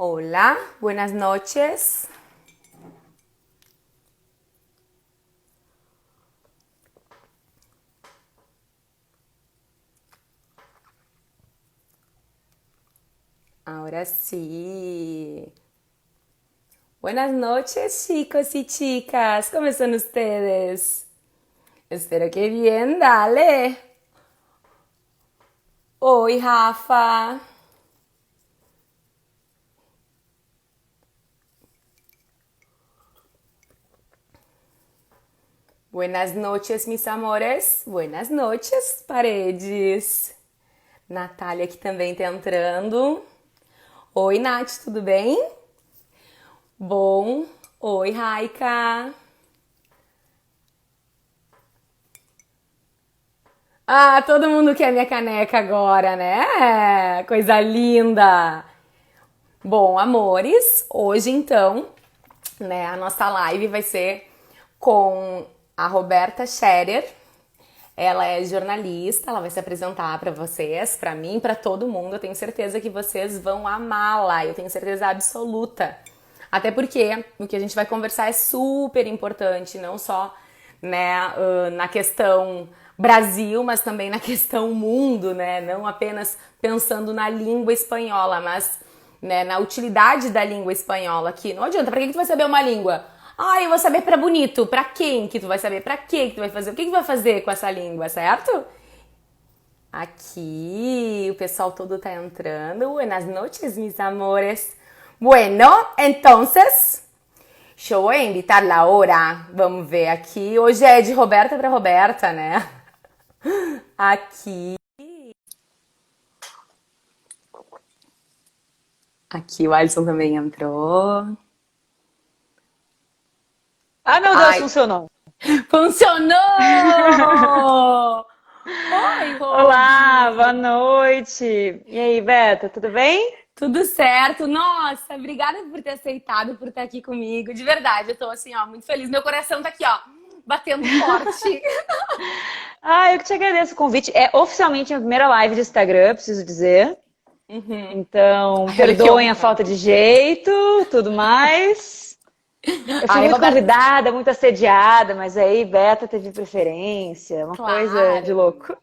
Hola, buenas noches. Ahora sí. Buenas noches, chicos y chicas. ¿Cómo están ustedes? Espero que bien, dale. Oi, Rafa. Buenas noches, mis amores. Buenas noches, paredes. Natália aqui também tá entrando. Oi, Nath, tudo bem? Bom. Oi, Raika. Ah, todo mundo quer minha caneca agora, né? Coisa linda. Bom, amores, hoje então, né, a nossa live vai ser com a Roberta Scherer. Ela é jornalista, ela vai se apresentar para vocês, para mim, para todo mundo. Eu tenho certeza que vocês vão amá-la, eu tenho certeza absoluta. Até porque o que a gente vai conversar é super importante, não só, né, na questão Brasil, mas também na questão mundo, né? Não apenas pensando na língua espanhola, mas, né, na utilidade da língua espanhola aqui. Não adianta, pra que tu vai saber uma língua? Ah, eu vou saber pra bonito. Pra quem que tu vai saber? Pra que tu vai fazer? O que tu vai fazer com essa língua, certo? Aqui, o pessoal todo tá entrando. Buenas noches, mis amores. Bueno, entonces, eu vou invitar-la agora. Vamos ver aqui. Hoje é de Roberta para Roberta, né? Aqui. Aqui o Alisson também entrou. Ah, meu Deus, Ai, funcionou. funcionou! Oi, Olá, boa Robi! noite. E aí, Beta, tudo bem? Tudo certo? Nossa, obrigada por ter aceitado, por estar aqui comigo. De verdade, eu tô assim, ó, muito feliz. Meu coração tá aqui, ó, batendo forte. Ah, eu que te agradeço o convite. É oficialmente a minha primeira live de Instagram, preciso dizer. Uhum. Então, Ai, olha que perdoem a honra. falta de jeito, tudo mais. Eu fui Ai, muito Roberta, convidada, muito assediada, mas aí Beta teve preferência, uma coisa de claro. louco.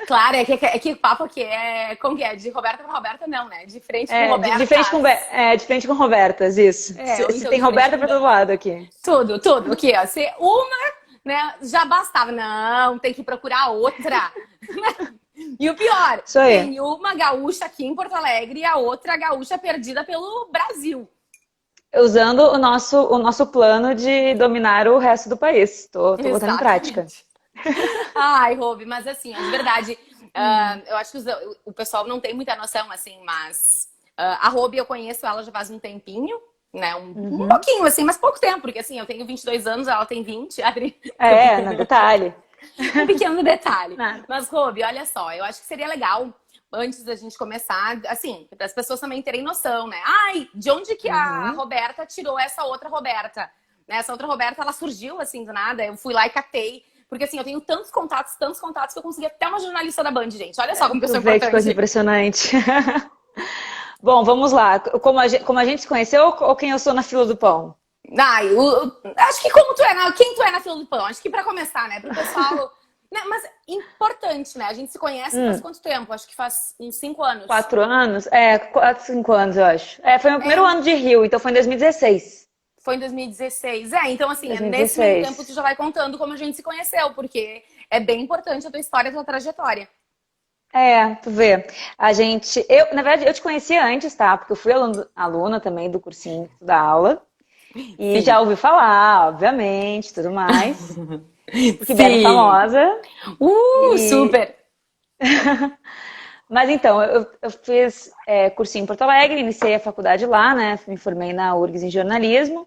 Claro, é que o papo aqui é. Como que é? De Roberta pra Roberta, não, né? De frente com É, de frente com, Robertas. De frente com Robertas, isso. É, ou Se então tem de frente Roberta com pra todo Bel. lado aqui. Tudo, tudo. Aqui, ó. Se uma, né, já bastava. Não, tem que procurar outra. E o pior, Isso aí. tem uma gaúcha aqui em Porto Alegre e a outra gaúcha perdida pelo Brasil. Usando o nosso plano de dominar o resto do país. Tô botando em prática. Exatamente. Ai, Rob, mas assim, ó, de verdade, eu acho que o pessoal não tem muita noção, assim, mas a Rob eu conheço ela já faz um tempinho, né? Um Uhum. pouquinho, assim, mas pouco tempo, porque assim, eu tenho 22 anos, ela tem 20, Adri, tô É, no brincando. detalhe. Um pequeno detalhe. Nada. Mas, Rob, olha só, eu acho que seria legal, antes da gente começar, assim, para as pessoas também terem noção, né? Ai, de onde que a Uhum. Roberta tirou essa outra Roberta? Né? Essa outra Roberta, ela surgiu assim do nada, eu fui lá e catei. Porque assim, eu tenho tantos contatos que eu consegui até uma jornalista da Band, gente. Olha só como que eu Tu sou vê que coisa importante. impressionante. Bom, vamos lá. Como a gente se conheceu ou quem eu sou na fila do pão? Ai, acho que como tu é, quem tu é na fila do pão? Acho que pra começar, né? Pro pessoal. Né? Mas importante, né? A gente se conhece faz Hum, quanto tempo? Acho que faz uns 5 anos. 4 anos? É, 4, 5 anos, eu acho. É, foi meu primeiro É, ano de Rio, então foi em 2016. foi em 2016. É, então assim, nesse meio tempo tu 2016. já vai contando como a gente se conheceu, porque é bem importante a tua história, a tua trajetória. É, tu vê. Na verdade, eu te conhecia antes, tá? Porque eu fui aluna também do cursinho da aula. E já Sim. ouvi falar, obviamente, tudo mais. Porque Beta é Sim. famosa. E... Super. Mas então, eu fiz cursinho em Porto Alegre, iniciei a faculdade lá, né? Me formei na URGS em jornalismo.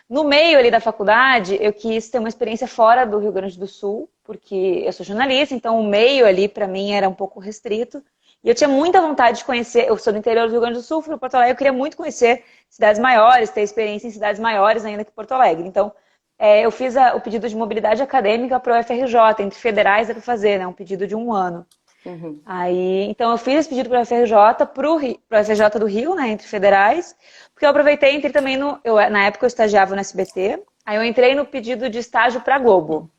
No meio ali da faculdade, eu quis ter uma experiência fora do Rio Grande do Sul, porque eu sou jornalista, então o meio ali para mim era um pouco restrito. E eu tinha muita vontade de conhecer, eu sou do interior do Rio Grande do Sul, fui para Porto Alegre, eu queria muito conhecer cidades maiores, ter experiência em cidades maiores ainda que Porto Alegre. Então, eu fiz o pedido de mobilidade acadêmica para o UFRJ, entre federais é para fazer, né? Um pedido de 1 ano. Uhum. Aí, então eu fiz esse pedido para a FRJ, para a FRJ do Rio, né, entre federais, porque eu aproveitei e entrei também na época eu estagiava no SBT, aí eu entrei no pedido de estágio para a Globo,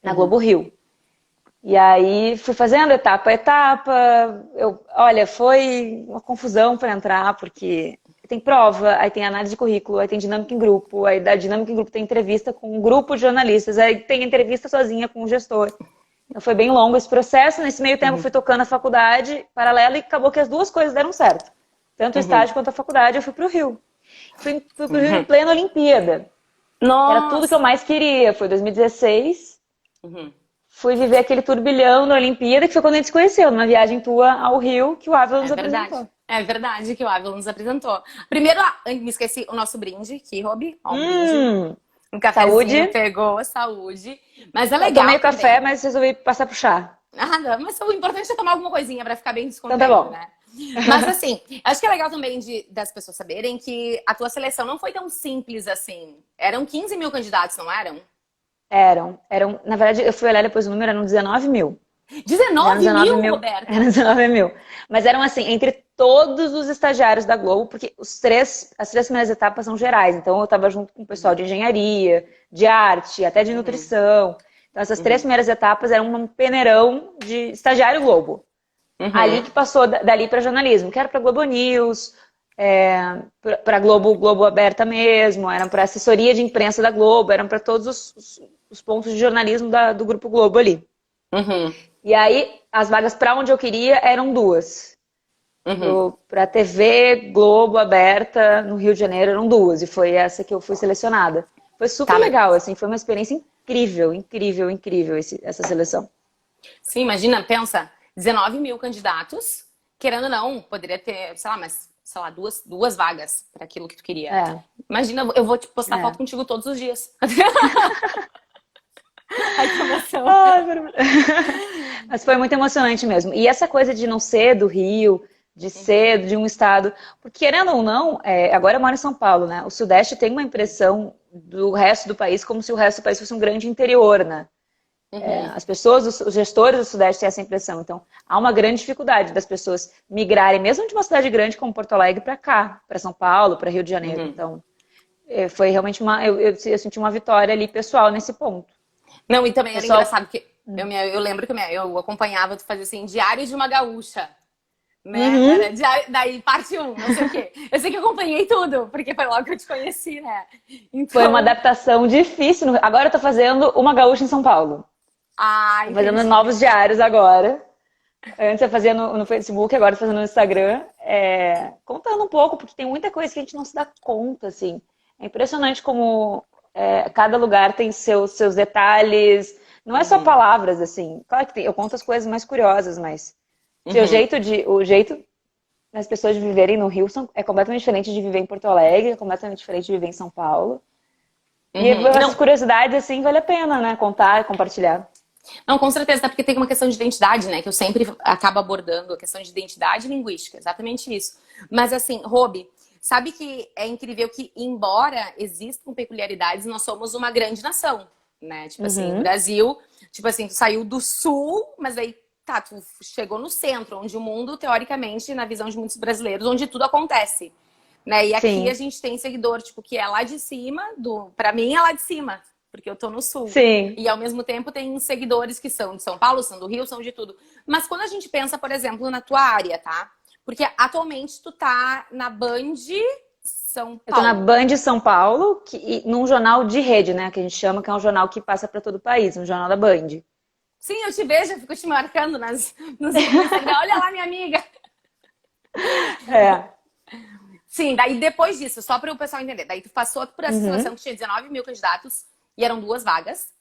na Uhum. Globo Rio. E aí fui fazendo etapa a etapa. Olha, foi uma confusão para entrar, porque tem prova, aí tem análise de currículo, aí tem dinâmica em grupo, aí da dinâmica em grupo tem entrevista com um grupo de jornalistas, aí tem entrevista sozinha com o gestor. Então foi bem longo esse processo. Nesse meio tempo Uhum. fui tocando a faculdade paralela e acabou que as duas coisas deram certo. Tanto o Uhum. estágio quanto a faculdade, eu fui para o Rio. Fui para o Rio em Uhum. plena Olimpíada. Era tudo que eu Nossa! mais queria. Foi 2016. Uhum. Fui viver aquele turbilhão da Olimpíada, que foi quando a gente se conheceu, numa viagem tua ao Rio, que o Ávila É nos verdade. apresentou. É verdade que o Ávila nos apresentou. Primeiro, me esqueci o nosso brinde aqui, Robi. Ó, um brinde. Um cafezinho, Saúde. pegou, saúde. Mas é Eu tomei legal o café, também. mas resolvi passar pro chá. Nada, mas o importante é tomar alguma coisinha pra ficar bem Então tá descontraído, bom. né? Mas assim, acho que é legal também das pessoas saberem que a tua seleção não foi tão simples assim. Eram 15 mil candidatos, não eram? Na verdade, eu fui olhar depois o número, eram 19 mil. Mas eram 19 19 mil, mil. Eram Roberta! 19 mil. Mas eram assim, entre todos os estagiários da Globo, porque as três primeiras etapas são gerais. Então eu estava junto com o pessoal de engenharia, de arte, até de Uhum, nutrição. Então essas três uhum, primeiras etapas eram um peneirão de estagiário Globo. Ali uhum. que passou dali para jornalismo, que era para Globo News, para Globo Aberta mesmo, eram para assessoria de imprensa da Globo, eram para todos os pontos de jornalismo do Grupo Globo ali. Uhum, E aí, as vagas para onde eu queria eram duas. uhum. Para a TV Globo Aberta no Rio de Janeiro eram duas, e foi essa que eu fui selecionada. Foi super Tá, mas legal, assim, foi uma experiência incrível, incrível, incrível essa seleção. sim, imagina, pensa, 19 mil candidatos, querendo ou não, poderia ter, sei lá, mas, sei lá, duas vagas para aquilo que tu queria. É, Imagina, eu vou te postar foto é. contigo todos os dias. Ai, que emoção. Ai, mas foi muito emocionante mesmo. E essa coisa de não ser do Rio, de Uhum, ser de um estado. Porque, querendo ou não, agora eu moro em São Paulo, né? O Sudeste tem uma impressão do resto do país como se o resto do país fosse um grande interior, né? uhum, As pessoas, os gestores do Sudeste têm essa impressão. Então, há uma grande dificuldade das pessoas migrarem, mesmo de uma cidade grande como Porto Alegre, para cá, para São Paulo, para Rio de Janeiro. uhum. Então, foi realmente eu senti uma vitória ali pessoal nesse ponto. Não, e também era Pessoal. engraçado que eu lembro que eu acompanhava tu fazia assim, Diário de uma Gaúcha, né? Uhum. Era diário, daí parte um, não sei o quê. Eu sei que eu acompanhei tudo, porque foi logo que eu te conheci, né? Foi uma Então, adaptação difícil. Agora eu tô fazendo uma gaúcha em São Paulo. ah, Tô fazendo entendi. novos diários agora. Antes eu fazia no Facebook, agora eu tô fazendo no Instagram. Contando um pouco, porque tem muita coisa que a gente não se dá conta, assim. É impressionante como cada lugar tem seus detalhes. Não é só Uhum, palavras, assim. Claro que eu conto as coisas mais curiosas, mas uhum, o jeito das pessoas de viverem no Rio é completamente diferente de viver em Porto Alegre, é completamente diferente de viver em São Paulo. E uhum. essas Não, curiosidades, assim, vale a pena, né? Contar e compartilhar. não, com certeza, até porque tem uma questão de identidade, né? Que eu sempre acabo abordando, a questão de identidade linguística, exatamente isso. Mas assim, Robi, sabe que é incrível que, embora existam peculiaridades, nós somos uma grande nação, né? Tipo assim, o Uhum. Brasil, tipo assim, tu saiu do sul, mas aí tá, tu chegou no centro, onde o mundo, teoricamente, na visão de muitos brasileiros, onde tudo acontece. Né? E aqui a Sim, gente tem seguidor, tipo, que é lá de cima, para mim é lá de cima, porque eu tô no sul. sim. E ao mesmo tempo tem seguidores que são de São Paulo, são do Rio, são de tudo. Mas quando a gente pensa, por exemplo, na tua área, tá? Porque atualmente tu tá na Band São Eu tô na Paulo. Band São Paulo, num jornal de rede, né? Que a gente chama, que é um jornal que passa para todo o país, um jornal da Band. Sim, eu te vejo, eu fico te marcando no Instagram. Olha lá, minha amiga. É. Sim, daí depois disso, só para o pessoal entender, daí tu passou por essa Uhum. seleção que tinha 19 mil candidatos e eram duas vagas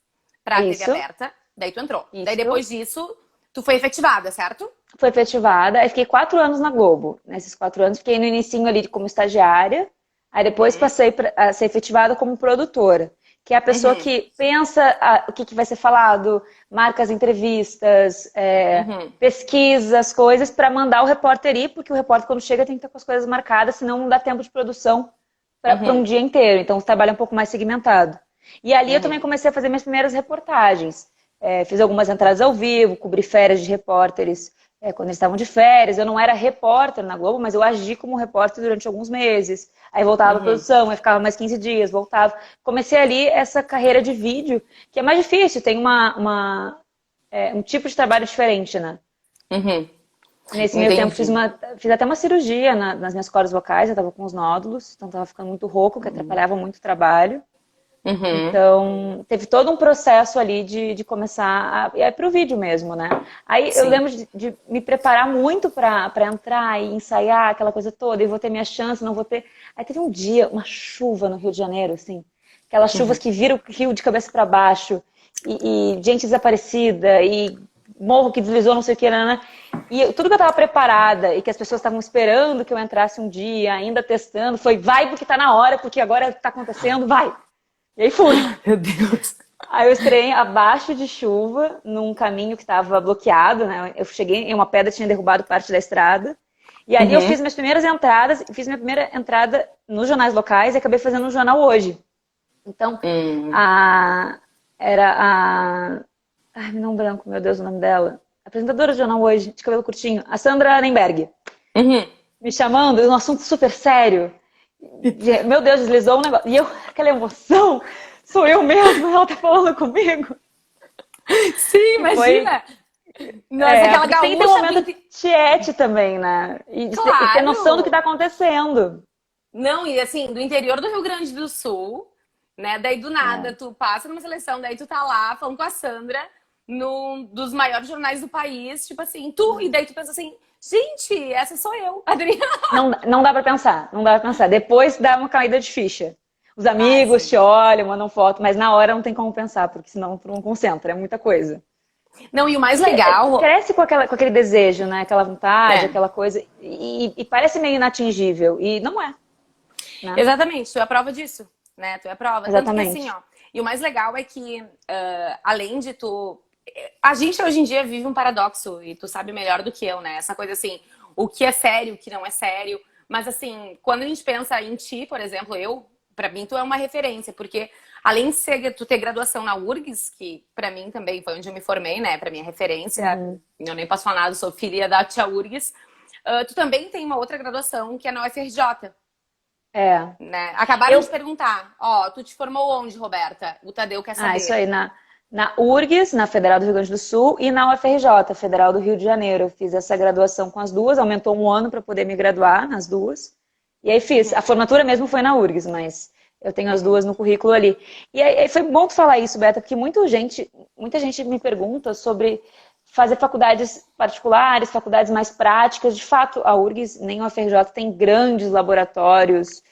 para TV Isso, aberta, daí tu entrou. Daí isso. depois disso, tu foi efetivada, certo? Foi efetivada. Aí fiquei 4 anos na Globo. Nesses 4 anos, fiquei no inicinho ali como estagiária. Aí depois Uhum, passei a ser efetivada como produtora, que é a pessoa uhum, que pensa o que vai ser falado, marca as entrevistas, uhum, pesquisa as coisas para mandar o repórter ir, porque o repórter, quando chega, tem que estar com as coisas marcadas, senão não dá tempo de produção para um uhum, dia inteiro. Então, você trabalha um pouco mais segmentado. E ali eu também uhum, comecei a fazer minhas primeiras reportagens. fiz algumas entradas ao vivo, cobri férias de repórteres quando eles estavam de férias. Eu não era repórter na Globo, mas eu agi como repórter durante alguns meses. Aí voltava pra produção, aí ficava mais 15 dias, voltava. Comecei ali essa carreira de vídeo, que é mais difícil, tem um tipo de trabalho diferente, né? Uhum. Nesse meio tempo fiz até uma cirurgia nas minhas cordas vocais, eu tava com os nódulos, então tava ficando muito rouco, que atrapalhava muito o trabalho. Então, teve todo um processo ali de começar a ir pro vídeo mesmo, né? Aí eu lembro de me preparar muito pra entrar e ensaiar aquela coisa toda, e vou ter minha chance, não vou ter. Aí teve um dia, uma chuva no Rio de Janeiro, assim, aquelas chuvas que viram o rio de cabeça pra baixo, e gente desaparecida, e morro que deslizou, não sei o que, né? E tudo que eu tava preparada e que as pessoas estavam esperando que eu entrasse um dia, ainda testando, foi vai porque tá na hora, porque agora tá acontecendo, vai! E aí fui. Meu Deus. Aí eu estreiei abaixo de chuva, num caminho que estava bloqueado, né? Eu cheguei em uma pedra, tinha derrubado parte da estrada. E ali eu fiz minhas primeiras entradas, fiz minha primeira entrada nos jornais locais e acabei fazendo no Jornal Hoje. Então, era a... Ai, me não branco, meu Deus, o nome dela. Apresentadora do Jornal Hoje, de cabelo curtinho, a Sandra Nemberg. Me chamando, um assunto super sério. Meu Deus, deslizou um negócio. E eu, aquela emoção, sou eu mesma, ela tá falando comigo. Sim, imagina. Nossa, aquela gaúcha. Tem que ter um momento de tiete também, né? E ter noção do que tá acontecendo. Não, e assim, do interior do Rio Grande do Sul, né? Daí do nada, tu passa numa seleção, daí tu tá lá falando com a Sandra, num dos maiores jornais do país, tipo assim, e daí tu pensa assim, gente, essa sou eu, Adriana. Não dá pra pensar, não dá pra pensar. Depois dá uma caída de ficha. Os amigos te olham, mandam foto, mas na hora não tem como pensar, porque senão tu não concentra, é muita coisa. Não, e o mais legal... Cresce com aquele desejo, né? Aquela vontade, aquela coisa, e parece meio inatingível, e não é. Né? Exatamente, tu é a prova disso, né? Tu é a prova. Exatamente. Tanto que, assim, ó, e o mais legal é que, além de tu... A gente hoje em dia vive um paradoxo, e tu sabe melhor do que eu, né? Essa coisa assim, o que é sério, o que não é sério. Mas assim, quando a gente pensa em ti, por exemplo, pra mim tu é uma referência, porque além de tu ter graduação na URGS, que pra mim também foi onde eu me formei, né? Pra minha referência, eu nem posso falar nada, sou filha da tia URGS. Tu também tem uma outra graduação que é na UFRJ. Né? Acabaram de perguntar, tu te formou onde, Roberta? O Tadeu quer saber. Isso aí, na URGS, na Federal do Rio Grande do Sul, e na UFRJ, Federal do Rio de Janeiro. Eu fiz essa graduação com as duas, aumentou um ano para poder me graduar nas duas. E aí fiz. A formatura mesmo foi na URGS, mas eu tenho as duas no currículo ali. E aí foi bom tu falar isso, Beta, porque muita gente me pergunta sobre fazer faculdades particulares, faculdades mais práticas. De fato, a URGS nem a UFRJ tem grandes laboratórios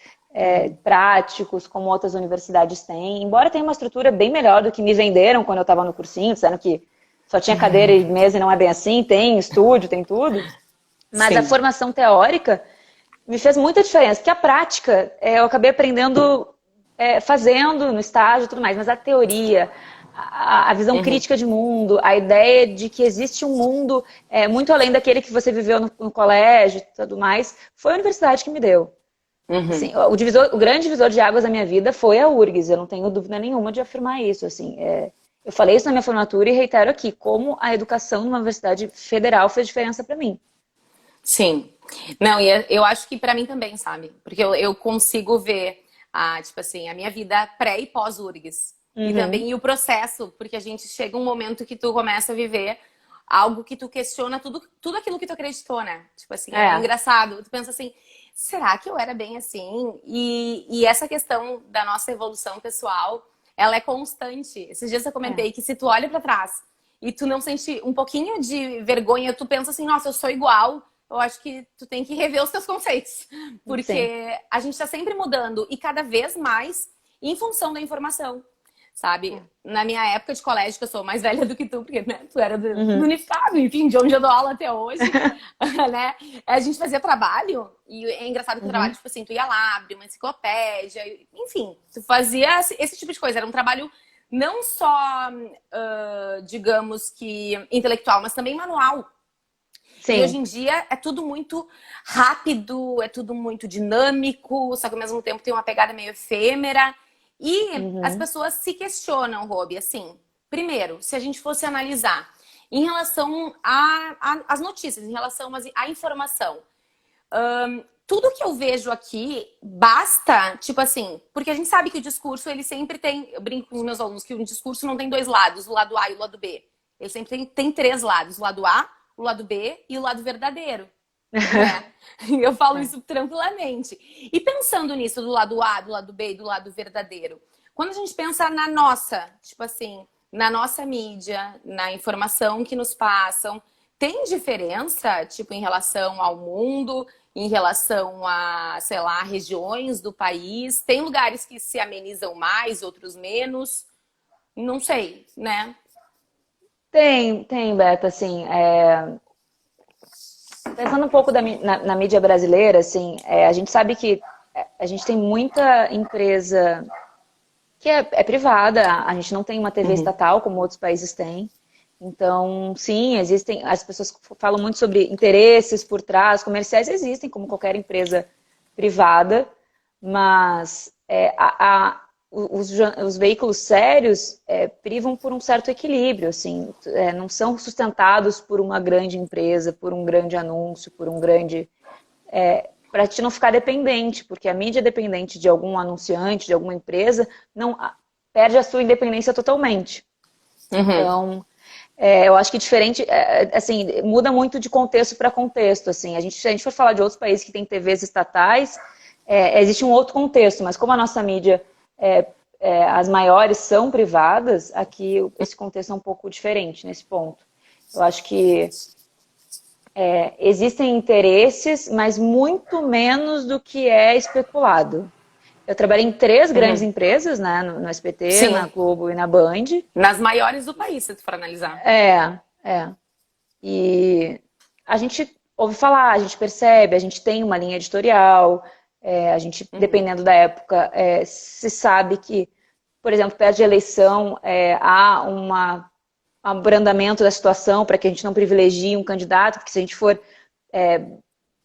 práticos, como outras universidades têm. Embora tenha uma estrutura bem melhor do que me venderam quando eu estava no cursinho, disseram que só tinha cadeira e mesa e não é bem assim, tem estúdio, tem tudo. Mas a formação teórica me fez muita diferença, porque a prática eu acabei aprendendo fazendo no estágio e tudo mais, mas a teoria, a visão crítica de mundo, a ideia de que existe um mundo muito além daquele que você viveu no colégio e tudo mais, foi a universidade que me deu. Assim, o grande divisor de águas da minha vida foi a URGS, eu não tenho dúvida nenhuma de afirmar isso. Assim, eu falei isso na minha formatura e reitero aqui, como a educação numa universidade federal fez diferença para mim. Sim. Não, e eu acho que para mim também, sabe? Porque eu consigo ver tipo assim, a minha vida pré e pós-URGS. E também o processo, porque a gente chega um momento que tu começa a viver algo que tu questiona tudo aquilo que tu acreditou, né? Tipo assim, é engraçado. Tu pensa assim, será que eu era bem assim? E essa questão da nossa evolução pessoal, ela é constante. Esses dias eu comentei que se tu olha pra trás e tu não sente um pouquinho de vergonha, tu pensa assim, nossa, eu sou igual, eu acho que tu tem que rever os teus conceitos. Porque a gente tá sempre mudando e cada vez mais em função da informação. Sabe? Na minha época de colégio, que eu sou mais velha do que tu, porque né, tu era do Unificado, enfim, de onde eu dou aula até hoje, né? A gente fazia trabalho, e é engraçado que o trabalho, tipo assim, tu ia lá, abria uma enciclopédia, enfim, tu fazia esse tipo de coisa. Era um trabalho não só, digamos que intelectual, mas também manual. Sim. E hoje em dia é tudo muito rápido, é tudo muito dinâmico, só que ao mesmo tempo tem uma pegada meio efêmera. E as pessoas se questionam, Robi, assim, primeiro, se a gente fosse analisar em relação às notícias, em relação à informação, tudo que eu vejo aqui basta, tipo assim, porque a gente sabe que o discurso, ele sempre tem, eu brinco com os meus alunos que um discurso não tem dois lados, o lado A e o lado B. Ele sempre tem três lados, o lado A, o lado B e o lado verdadeiro. Né? Eu falo isso tranquilamente. E pensando nisso, do lado A, do lado B e do lado verdadeiro, quando a gente pensa na nossa, tipo assim, na nossa mídia, na informação que nos passam, tem diferença, tipo, em relação ao mundo, em relação a, sei lá, regiões do país? Tem lugares que se amenizam mais, outros menos? Não sei, né? Tem, Beto, assim, pensando um pouco na mídia brasileira, assim, a gente sabe que a gente tem muita empresa que é privada, a gente não tem uma TV Uhum. estatal como outros países têm. Então, sim, existem, as pessoas falam muito sobre interesses por trás, comerciais existem, como qualquer empresa privada, mas os veículos sérios privam por um certo equilíbrio, assim, não são sustentados por uma grande empresa, por um grande anúncio, por um grande... para te não ficar dependente, porque a mídia dependente de algum anunciante, de alguma empresa, não perde a sua independência totalmente. Uhum. Então, eu acho que diferente, assim, muda muito de contexto para contexto, assim. Se a gente for falar de outros países que têm TVs estatais, existe um outro contexto, mas como a nossa mídia, as maiores são privadas, aqui esse contexto é um pouco diferente nesse ponto. Eu acho que existem interesses, mas muito menos do que é especulado. Eu trabalhei em 3 grandes Uhum. empresas, né, no SBT, na Sim, Globo e na Band. nas maiores do país, se tu for analisar. É. E a gente ouve falar, a gente percebe, a gente tem uma linha editorial, a gente, Uhum. dependendo da época, se sabe que, por exemplo, perto de eleição, há um abrandamento da situação para que a gente não privilegie um candidato, porque se a gente for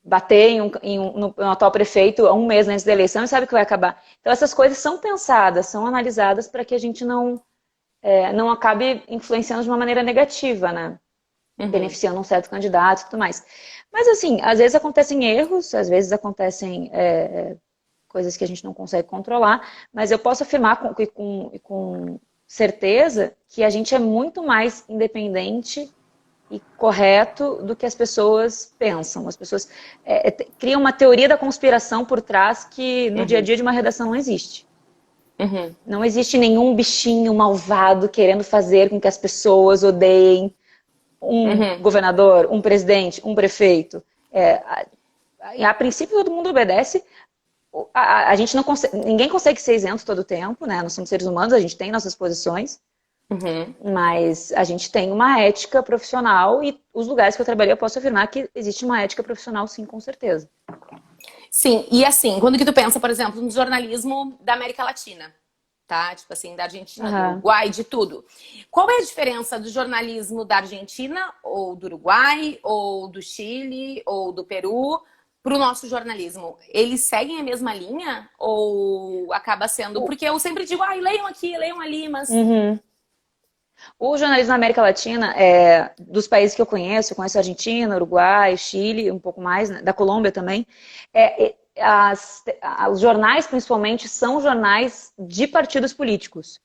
bater no atual prefeito 1 mês antes da eleição, a gente sabe que vai acabar. Então essas coisas são pensadas, são analisadas para que a gente não acabe influenciando de uma maneira negativa, né? Uhum. Beneficiando um certo candidato e tudo mais. Mas, assim, às vezes acontecem erros, às vezes acontecem coisas que a gente não consegue controlar, mas eu posso afirmar com certeza que a gente é muito mais independente e correto do que as pessoas pensam. As pessoas criam uma teoria da conspiração por trás que no dia a Uhum. dia de uma redação não existe. Uhum. Não existe nenhum bichinho malvado querendo fazer com que as pessoas odeiem um Uhum. governador, um presidente, um prefeito. A princípio todo mundo obedece. A gente não consegue, ninguém consegue ser isento todo o tempo, né? Nós somos seres humanos, a gente tem nossas posições, Uhum. mas a gente tem uma ética profissional e os lugares que eu trabalhei eu posso afirmar que existe uma ética profissional, sim, com certeza. Sim, e assim, quando que tu pensa, por exemplo, no jornalismo da América Latina, tá? Tipo assim, da Argentina, do Uhum. Uruguai, de tudo. Qual é a diferença do jornalismo da Argentina, ou do Uruguai, ou do Chile, ou do Peru, para o nosso jornalismo? Eles seguem a mesma linha? Ou acaba sendo... Porque eu sempre digo, leiam aqui, leiam ali, mas... Uhum. O jornalismo na América Latina, dos países que eu conheço a Argentina, Uruguai, Chile, um pouco mais, né, da Colômbia também, os jornais, principalmente, são jornais de partidos políticos.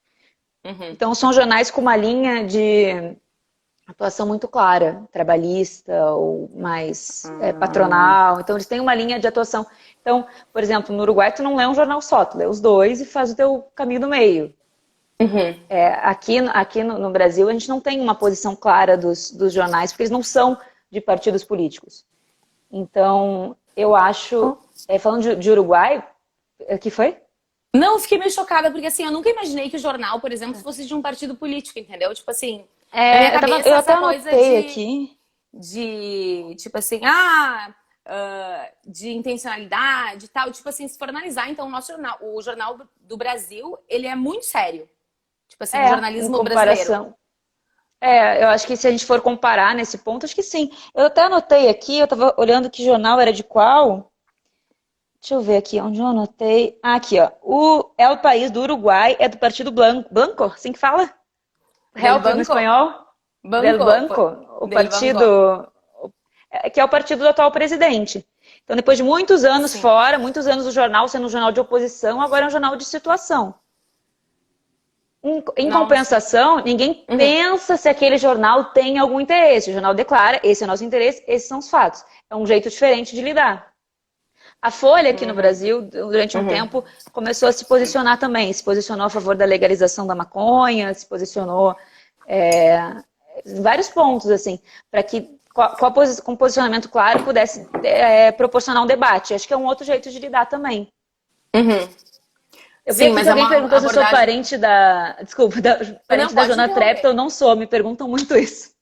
Uhum. Então, são jornais com uma linha de atuação muito clara, trabalhista ou mais Ah, patronal. Então, eles têm uma linha de atuação. Então, por exemplo, no Uruguai, tu não lê um jornal só, tu lê os dois e faz o teu caminho do meio. uhum. Aqui no Brasil, a gente não tem uma posição clara dos jornais, porque eles não são de partidos políticos. Então, eu acho, falando de Uruguai, que foi? Não, eu fiquei meio chocada, porque assim, eu nunca imaginei que o jornal, por exemplo, fosse de um partido político, entendeu? Tipo assim, na minha Eu cabeça, até essa coisa anotei aqui. tipo assim, de intencionalidade e tal. Tipo assim, se for analisar, então, o nosso jornal, o Jornal do Brasil, ele é muito sério. Tipo assim, o Em jornalismo brasileiro. comparação. Eu acho que se a gente for comparar nesse ponto, acho que sim. Eu até anotei aqui, eu estava olhando que jornal era de qual. Deixa eu ver aqui, onde eu anotei. Aqui, ó. O País do Uruguai é do Partido Blanco, assim que fala? Del Help no Banco? espanhol? Del Banco, o Del Banco. partido, que é o partido do atual presidente. Então, depois de muitos anos Sim. fora, muitos anos o jornal sendo um jornal de oposição, agora é um jornal de situação. Em Nossa. compensação, ninguém Uhum. pensa se aquele jornal tem algum interesse. O jornal declara, esse é o nosso interesse, esses são os fatos. É um jeito diferente de lidar. A Folha aqui no Uhum. Brasil, durante um Uhum. tempo, começou a se posicionar também. Se posicionou a favor da legalização da maconha, se posicionou em vários pontos, assim, para que com posicionamento claro pudesse proporcionar um debate. Acho que é um outro jeito de lidar também. Uhum. Eu vi Sim, aqui mas que é alguém uma perguntou se eu sou abordagem. parente da. Desculpa, Não, parente da pode Joana interromper. Treptow. Eu não sou, me perguntam muito isso.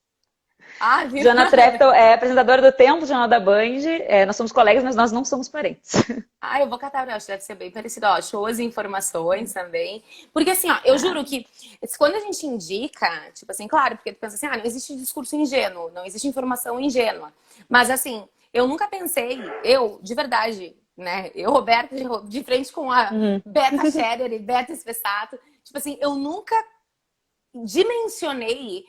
Ah, viu? Joana Treptow é apresentadora do Tempo, Jornal da Band. Nós somos colegas, mas nós não somos parentes. Ah, eu vou catar, eu acho que deve ser bem parecido. Ó, achou as informações também. Porque assim, ó, eu Ah, juro que quando a gente indica, tipo assim, claro, porque tu pensa assim, ah, não existe discurso ingênuo, não existe informação ingênua. Mas assim, eu nunca pensei, eu, de verdade, né? Eu, Roberta, de frente com a uhum. Beta Scherer e Beta Spessato, tipo assim, eu nunca dimensionei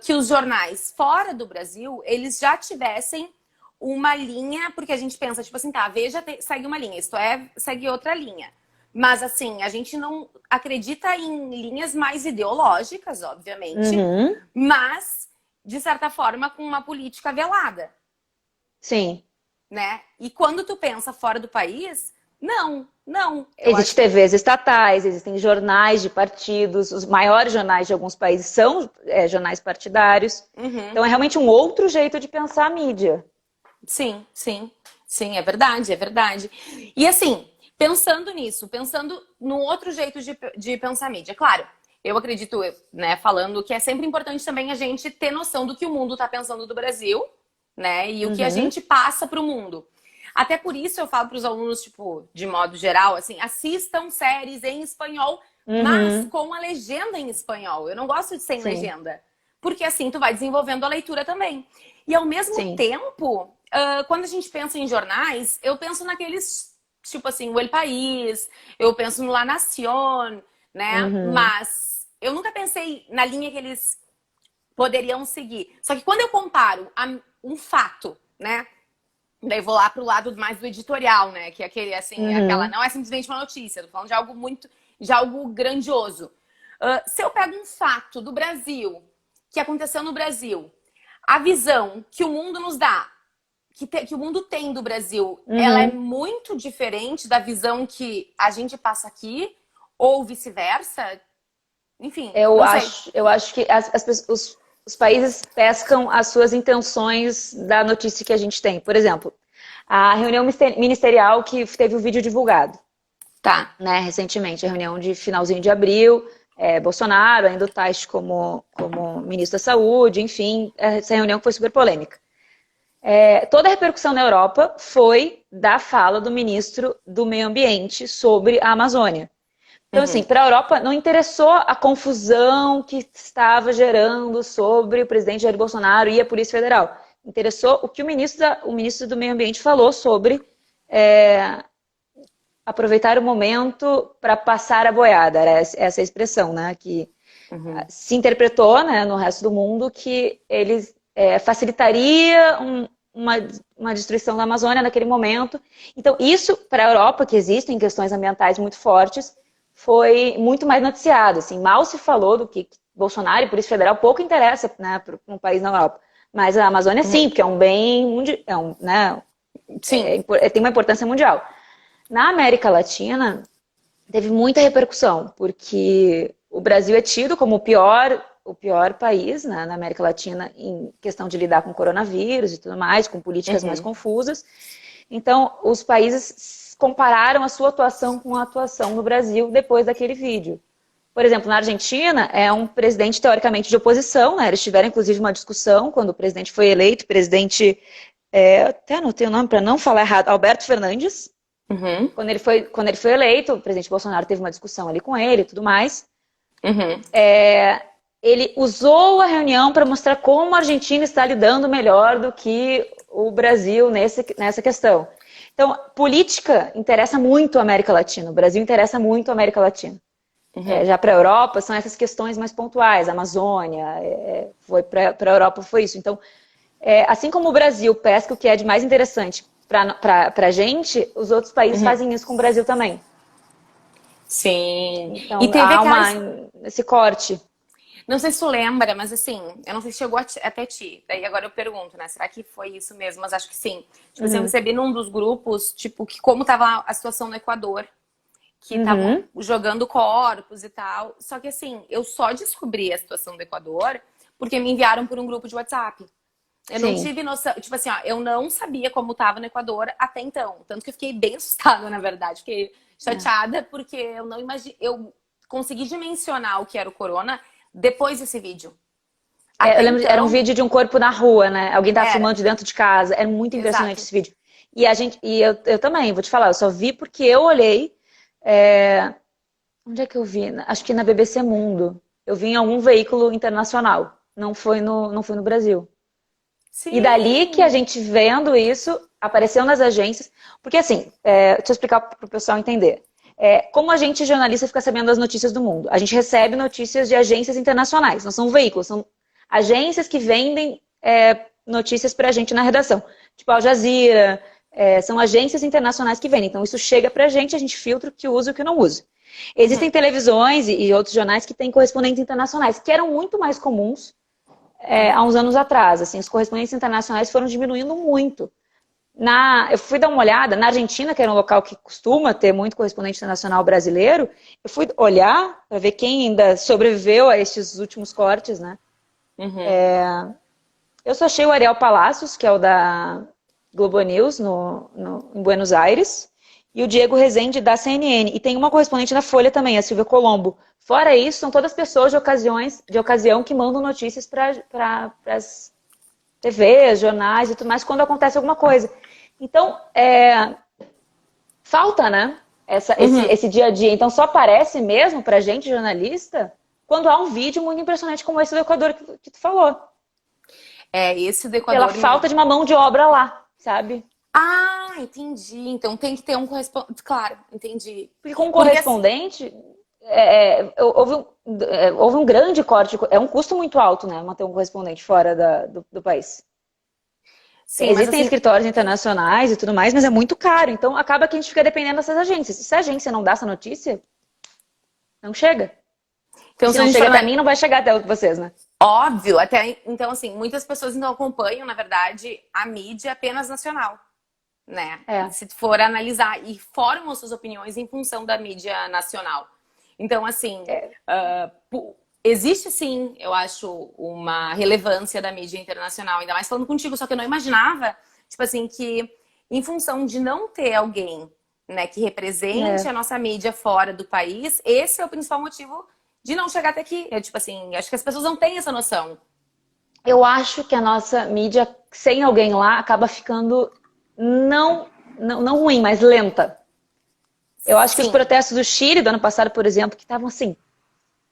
que os jornais fora do Brasil, eles já tivessem uma linha, porque a gente pensa, tipo assim, tá, Veja segue uma linha, isto é, segue outra linha. Mas, assim, a gente não acredita em linhas mais ideológicas, obviamente, Uhum. mas, de certa forma, com uma política velada, Sim. né? E quando tu pensa fora do país, não. Eu Existem acho que. TVs estatais, existem jornais de partidos, os maiores jornais de alguns países são jornais partidários. Uhum. Então é realmente um outro jeito de pensar a mídia. Sim, é verdade, é verdade. E assim, pensando nisso, pensando no outro jeito de pensar mídia, claro, eu acredito, né, falando que é sempre importante também a gente ter noção do que o mundo está pensando do Brasil, né, e o que a Uhum. gente passa para o mundo. Até por isso eu falo para os alunos, tipo, de modo geral, assim, assistam séries em espanhol, mas Uhum. com a legenda em espanhol. Eu não gosto de sem Sim, legenda, porque assim tu vai desenvolvendo a leitura também. E ao mesmo sim. tempo, quando a gente pensa em jornais, eu penso naqueles, tipo assim, o El País, eu penso no La Nación, né? Uhum. Mas eu nunca pensei na linha que eles poderiam seguir. Só que quando eu comparo um fato, né? Daí vou lá pro lado mais do editorial, né? Que é aquele, assim, aquela. Uhum. Não é simplesmente uma notícia, tô falando de algo muito. De algo grandioso. Se eu pego um fato do Brasil, que aconteceu no Brasil, a visão que o mundo nos dá, que o mundo tem do Brasil, ela é Uhum. muito diferente da visão que a gente passa aqui, ou vice-versa. Enfim, não sei. Eu acho que os países pescam as suas intenções da notícia que a gente tem. Por exemplo, a reunião ministerial que teve o vídeo divulgado, Tá. né, recentemente, a reunião de finalzinho de abril, Bolsonaro, ainda o Taish como ministro da Saúde, enfim, essa reunião foi super polêmica. Toda a repercussão na Europa foi da fala do ministro do Meio Ambiente sobre a Amazônia. Então, assim, Uhum. para a Europa não interessou a confusão que estava gerando sobre o presidente Jair Bolsonaro e a Polícia Federal. Interessou o que o ministro do Meio Ambiente falou sobre é, aproveitar o momento para passar a boiada. Era essa a expressão, né? Que Uhum. se interpretou, né, no resto do mundo que ele facilitaria uma, uma destruição da Amazônia naquele momento. Então, isso para a Europa, que existem questões ambientais muito fortes, foi muito mais noticiado. Assim, mal se falou do que Bolsonaro e Polícia Federal pouco interessa, né, para um país na Europa. Mas a Amazônia sim, Uhum. porque é um bem mundial, né, Sim. tem uma importância mundial. Na América Latina, teve muita repercussão, porque o Brasil é tido como o pior país, né, na América Latina em questão de lidar com coronavírus e tudo mais, com políticas mais Uhum. confusas. Então, os países compararam a sua atuação com a atuação no Brasil depois daquele vídeo. Por exemplo, na Argentina, é um presidente teoricamente de oposição, né? Eles tiveram inclusive uma discussão quando o presidente foi eleito, até anotei o nome para não falar errado, Alberto Fernandes. Uhum. Quando ele foi eleito, o presidente Bolsonaro teve uma discussão ali com ele e tudo mais. Uhum. Ele usou a reunião para mostrar como a Argentina está lidando melhor do que o Brasil nessa questão. Então, política interessa muito a América Latina. O Brasil interessa muito a América Latina. Uhum. Já para a Europa, são essas questões mais pontuais. Amazônia, foi para a Europa foi isso. Então, assim como o Brasil pesca o que é de mais interessante para a gente, os outros países Uhum. fazem isso com o Brasil também. Sim. E Então, teve há aquela. esse corte. Não sei se tu lembra, mas assim, eu não sei se chegou até ti. Daí agora eu pergunto, né? Será que foi isso mesmo? Mas acho que sim. Tipo assim, eu Uhum. recebi num dos grupos, tipo, que como tava a situação no Equador, que estavam Uhum. jogando corpos e tal. Só que assim, eu só descobri a situação do Equador porque me enviaram por um grupo de WhatsApp. Eu não Sim. tive noção, tipo assim, ó, eu não sabia como tava no Equador até então. Tanto que eu fiquei bem assustada, na verdade. Fiquei É. chateada porque eu não imaginei. Eu consegui dimensionar o que era o corona depois desse vídeo. Eu Até lembro, era um então, vídeo de um corpo na rua, né? Alguém tava era. filmando de dentro de casa. É muito impressionante Exato. esse vídeo. E eu também, vou te falar, eu só vi porque eu olhei. é, Onde é que eu vi? Acho que na BBC Mundo. Eu vi em algum veículo internacional. Não foi no Brasil. E dali que a Sim. gente vendo isso, apareceu nas agências. Porque assim, deixa eu explicar para o pessoal entender. Como a gente, jornalista, fica sabendo das notícias do mundo? A gente recebe notícias de agências internacionais. Não são veículos, são agências que vendem notícias para a gente na redação. Tipo Al Jazeera, são agências internacionais que vendem. Então isso chega para a gente filtra o que usa e o que não usa. Existem Uhum. televisões e outros jornais que têm correspondentes internacionais, que eram muito mais comuns É. há uns anos atrás. Assim, os correspondentes internacionais foram diminuindo muito. Eu fui dar uma olhada na Argentina, que era um local que costuma ter muito correspondente internacional brasileiro. Eu fui olhar para ver quem ainda sobreviveu a estes últimos cortes, né? Uhum. Eu só achei o Ariel Palacios, que é o da Globo News, em Buenos Aires, e o Diego Rezende, da CNN. E tem uma correspondente na Folha também, a Silvia Colombo. Fora isso, são todas pessoas de ocasião que mandam notícias para as TVs, jornais e tudo mais, quando acontece alguma coisa. Então, falta, né? Uhum. Esse dia a dia. Então, só aparece mesmo pra gente, jornalista, quando há um vídeo muito impressionante como esse do Equador que tu falou. Esse do Pela Equador me. falta de uma mão de obra lá, sabe? Ah, entendi. Então tem que ter um correspondente. Claro, entendi. Porque com Porque assim. correspondente, houve um grande corte. É um custo muito alto, né? Manter um correspondente fora do país. Sim, mas Existem assim. escritórios internacionais e tudo mais, mas é muito caro. Então acaba que a gente fica dependendo dessas agências. E se a agência não dá essa notícia, não chega. E Então, se se a não gente chega for até mim, não vai chegar até vocês, né? óbvio, até então, assim, muitas pessoas não acompanham, na verdade, a mídia apenas nacional, né? É. Se for analisar e formam suas opiniões em função da mídia nacional. Então, assim, existe sim, eu acho, uma relevância da mídia internacional, ainda mais falando contigo, só que eu não imaginava, tipo assim, que em função de não ter alguém, né, que represente É. a nossa mídia fora do país, esse é o principal motivo de não chegar até aqui. Eu, tipo assim, acho que as pessoas não têm essa noção. Eu acho que a nossa mídia, sem alguém lá, acaba ficando não ruim, mas lenta. Eu acho que os Sim. protestos do Chile do ano passado, por exemplo, que estavam assim,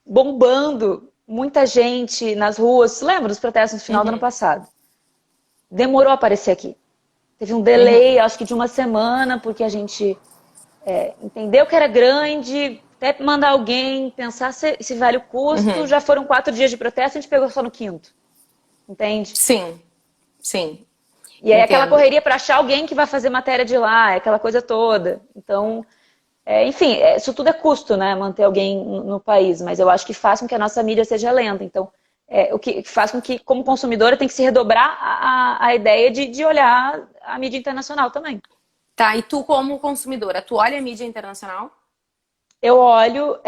bombando, muita gente nas ruas. Lembra dos protestos no final do ano Uhum. passado? Demorou a aparecer aqui. Teve um Uhum. delay, acho que de uma semana, porque a gente entendeu que era grande, até mandar alguém pensar se vale o custo. Uhum. Já foram 4 dias de protesto, a gente pegou só no quinto. Entende? Sim. Sim. E aí aquela Entendo. correria para achar alguém que vai fazer matéria de lá, aquela coisa toda. Então, enfim, isso tudo é custo, né? Manter alguém no país, mas eu acho que faz com que a nossa mídia seja lenta. Então, o que faz com que, como consumidora, tem que se redobrar a ideia de olhar a mídia internacional também. Tá, e tu como consumidora, tu olha a mídia internacional? Eu olho,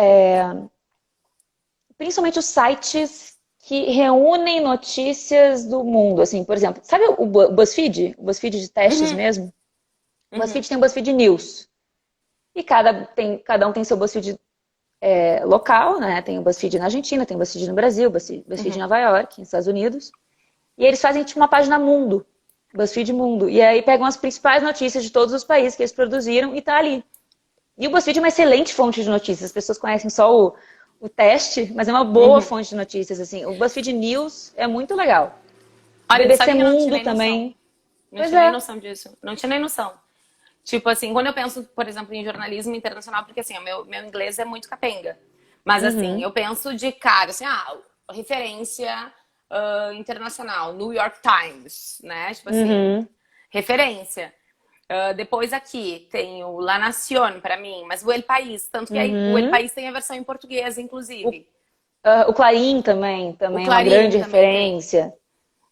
principalmente os sites que reúnem notícias do mundo. Assim, por exemplo, sabe o BuzzFeed? O BuzzFeed de testes Uhum. mesmo? O Uhum. BuzzFeed tem o BuzzFeed News. E cada um tem seu BuzzFeed local, né? Tem o BuzzFeed na Argentina, tem o BuzzFeed no Brasil, BuzzFeed em Uhum. Nova York, nos Estados Unidos. E eles fazem tipo uma página mundo, BuzzFeed Mundo. E aí pegam as principais notícias de todos os países que eles produziram e tá ali. E o BuzzFeed é uma excelente fonte de notícias. As pessoas conhecem só o teste, mas é uma boa Uhum. fonte de notícias. Assim. O BuzzFeed News é muito legal. O Olha, BBC sabe que eu não tinha Mundo nem noção. também. Não Pois tinha nem é. noção disso. Não tinha nem noção. Tipo assim, quando eu penso, por exemplo, em jornalismo internacional, porque assim, o meu inglês é muito capenga. Mas assim, Uhum, eu penso de cara, assim, referência internacional, New York Times, né? Tipo assim, uhum, referência. Depois aqui tem o La Nación para mim, mas o El País, tanto que aí, o El uhum. País tem a versão em português, O, inclusive. o Clarim também, O também é uma Clarim grande também tem. referência.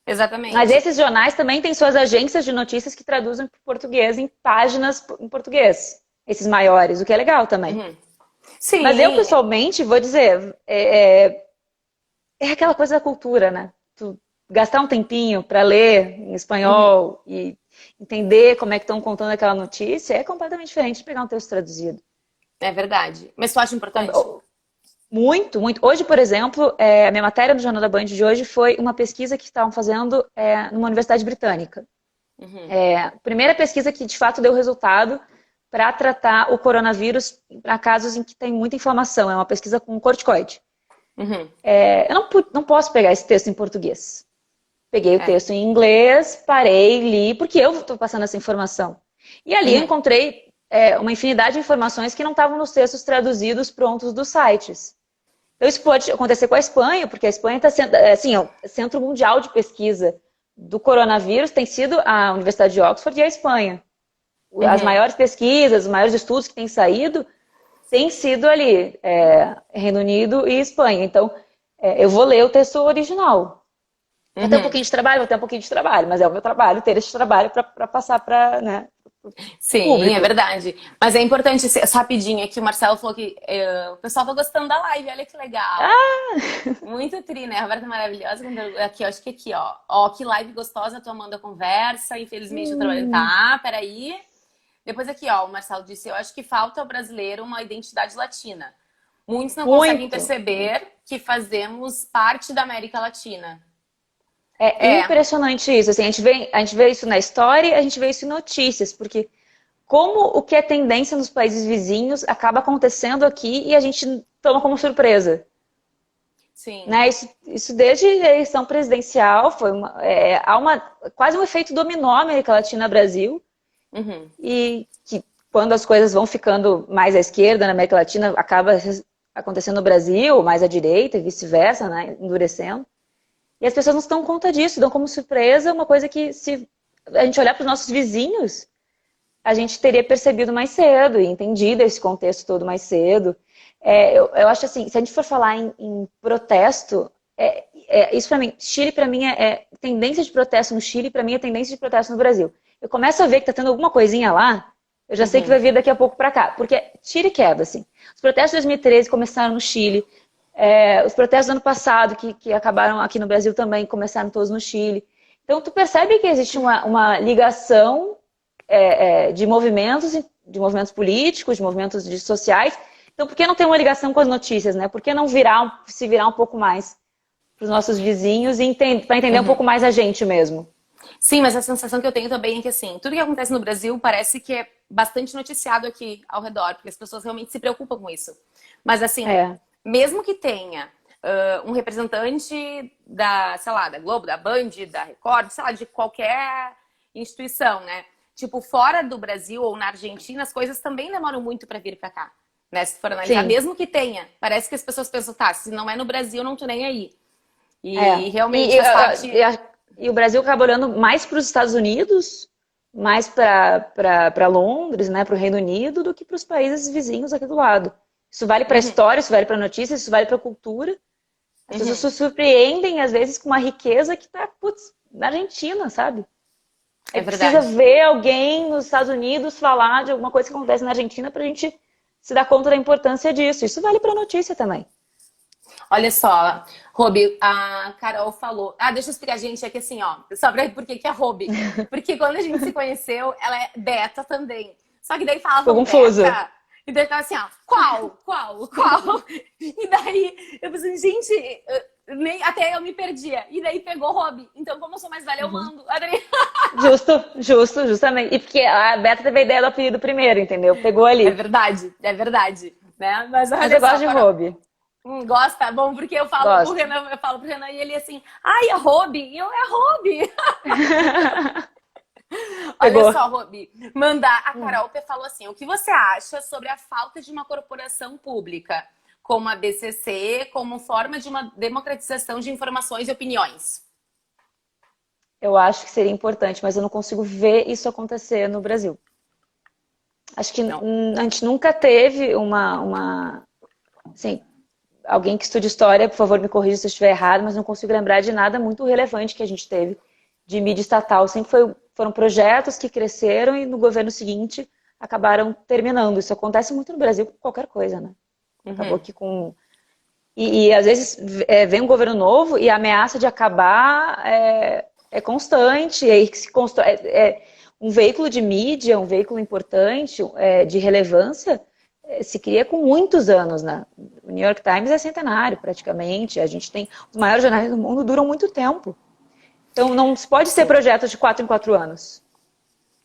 Mas Exatamente. esses jornais também têm suas agências de notícias que traduzem para o português em páginas em português. Esses maiores, o que é legal também. Uhum. Mas eu, Sim. pessoalmente, vou dizer, é aquela coisa da cultura, né? Tu gastar um tempinho para ler em Uhum. espanhol e entender como é que estão contando aquela notícia é completamente diferente de pegar um texto traduzido. É verdade. Mas tu acha importante? Muito, muito. Hoje, por exemplo, a minha matéria no Jornal da Band de hoje foi uma pesquisa que estavam fazendo numa universidade britânica. Uhum. Primeira pesquisa que de fato deu resultado para tratar o coronavírus para casos em que tem muita inflamação. É uma pesquisa com corticoide. Uhum. Eu não posso pegar esse texto em português. Peguei o É. texto em inglês, parei, li, porque eu estou passando essa informação. E ali eu Uhum. encontrei uma infinidade de informações que não estavam nos textos traduzidos prontos dos sites. Então isso pode acontecer com a Espanha, porque a Espanha está sendo, assim, o centro mundial de pesquisa do coronavírus tem sido a Universidade de Oxford e a Espanha. As Uhum. maiores pesquisas, os maiores estudos que têm saído têm sido ali, Reino Unido e Espanha. Então, eu vou ler o texto original. Vou ter um Uhum. pouquinho de trabalho, vou ter um pouquinho de trabalho, mas é o meu trabalho ter esse trabalho para passar para, né, o Sim, é público. verdade. Mas é importante, rapidinho aqui, o Marcelo falou que o pessoal tá gostando da live, olha que legal. Muito tri, né? A Roberta é maravilhosa. Aqui, ó, acho que aqui, ó. Ó, que live gostosa, tu amando a conversa. Infelizmente, eu trabalho. Tá, peraí. Depois aqui, ó, o Marcelo disse, eu acho que falta ao brasileiro uma identidade latina. Muitos não conseguem Muito, muito. perceber que fazemos parte da América Latina. É É, impressionante isso. Assim, a gente vê isso na história, a gente vê isso em notícias, porque como o que é tendência nos países vizinhos acaba acontecendo aqui e a gente toma como surpresa. sim. Né? Isso desde a eleição presidencial há quase um efeito dominó América Latina-Brasil Uhum, e que quando as coisas vão ficando mais à esquerda na América Latina acaba acontecendo no Brasil, mais à direita e vice-versa, né? Endurecendo. E as pessoas não se dão conta disso, dão como surpresa uma coisa que se a gente olhar para os nossos vizinhos, a gente teria percebido mais cedo e entendido esse contexto todo mais cedo. Eu acho assim, se a gente for falar em protesto, isso para mim, Chile para mim tendência de protesto no Chile, para mim é tendência de protesto no Brasil. Eu começo a ver que está tendo alguma coisinha lá, eu já sei que uhum, vai vir daqui a pouco para cá, porque tira e queda, assim. Os protestos de 2013 começaram no Chile, os protestos do ano passado, que acabaram aqui no Brasil também, começaram todos no Chile. Então, tu percebe que existe uma ligação de movimentos políticos, de movimentos sociais. Então, por que não ter uma ligação com as notícias, né? Por que não se virar um pouco mais para os nossos vizinhos e para entender um uhum. pouco mais a gente mesmo? Sim, mas a sensação que eu tenho também é que, assim, tudo que acontece no Brasil parece que é bastante noticiado aqui ao redor, porque as pessoas realmente se preocupam com isso. Mas, assim, É, mesmo que tenha um representante da, sei lá, da Globo, da Band, da Record, sei lá, de qualquer instituição, né? Tipo, fora do Brasil ou na Argentina, as coisas também demoram muito para vir para cá, né? Se for analisar, sim. mesmo que tenha, parece que as pessoas pensam, tá, se não é no Brasil, eu não tô nem aí. É. E realmente faz parte. E o Brasil acaba olhando mais para os Estados Unidos, mais para Londres, né, para o Reino Unido, do que para os países vizinhos aqui do lado. Isso vale para a Uhum, história, isso vale para notícias, isso vale para a cultura. As pessoas uhum, se surpreendem, às vezes, com uma riqueza que está, putz, na Argentina, sabe? é Aí precisa verdade. ver alguém nos Estados Unidos falar de alguma coisa que acontece na Argentina para a gente se dar conta da importância disso. Isso vale para notícia também. Olha só, Robi, a Carol falou. Ah, deixa eu explicar, gente, é que assim, ó, só pra por que que é Robi? Porque quando a gente se conheceu, ela é beta também. Só que daí Ficou falavam confuso. beta, e daí tava assim, ó, qual? E daí eu pensei, gente, até eu me perdia. E daí pegou Robi. Então, como eu sou mais velha, eu Uhum. mando. Adri. Justamente. E porque a Beta teve a ideia do apelido primeiro, entendeu? Pegou É ali. verdade, é verdade. Né? Mas Mas eu olha gosto só, de Carol. hobby. Gosta? Bom, porque Gosto. Eu falo pro Renan e ele assim, ai, é hobby? E eu, é hobby. Olha Pegou. só, Robi, mandar a Hum. Carol falou assim: o que você acha sobre a falta de uma corporação pública como a BCC, como forma de uma democratização de informações e opiniões? Eu acho que seria importante, mas eu não consigo ver isso acontecer no Brasil. Acho que Não. a gente nunca teve assim, alguém que estude história, por favor, me corrija se eu estiver errado, mas não consigo lembrar de nada muito relevante que a gente teve de mídia estatal. Sempre foram projetos que cresceram e no governo seguinte acabaram terminando. Isso acontece muito no Brasil com qualquer coisa, né? Acabou Uhum. que com... E às vezes vem um governo novo e a ameaça de acabar é constante, e aí que se constrói... um veículo de mídia, um veículo importante, de relevância, se cria com muitos anos, né? O New York Times é centenário, praticamente. A gente tem... Os maiores jornais do mundo duram muito tempo. Então, não se pode ser Sim. projetos de 4 em 4 anos.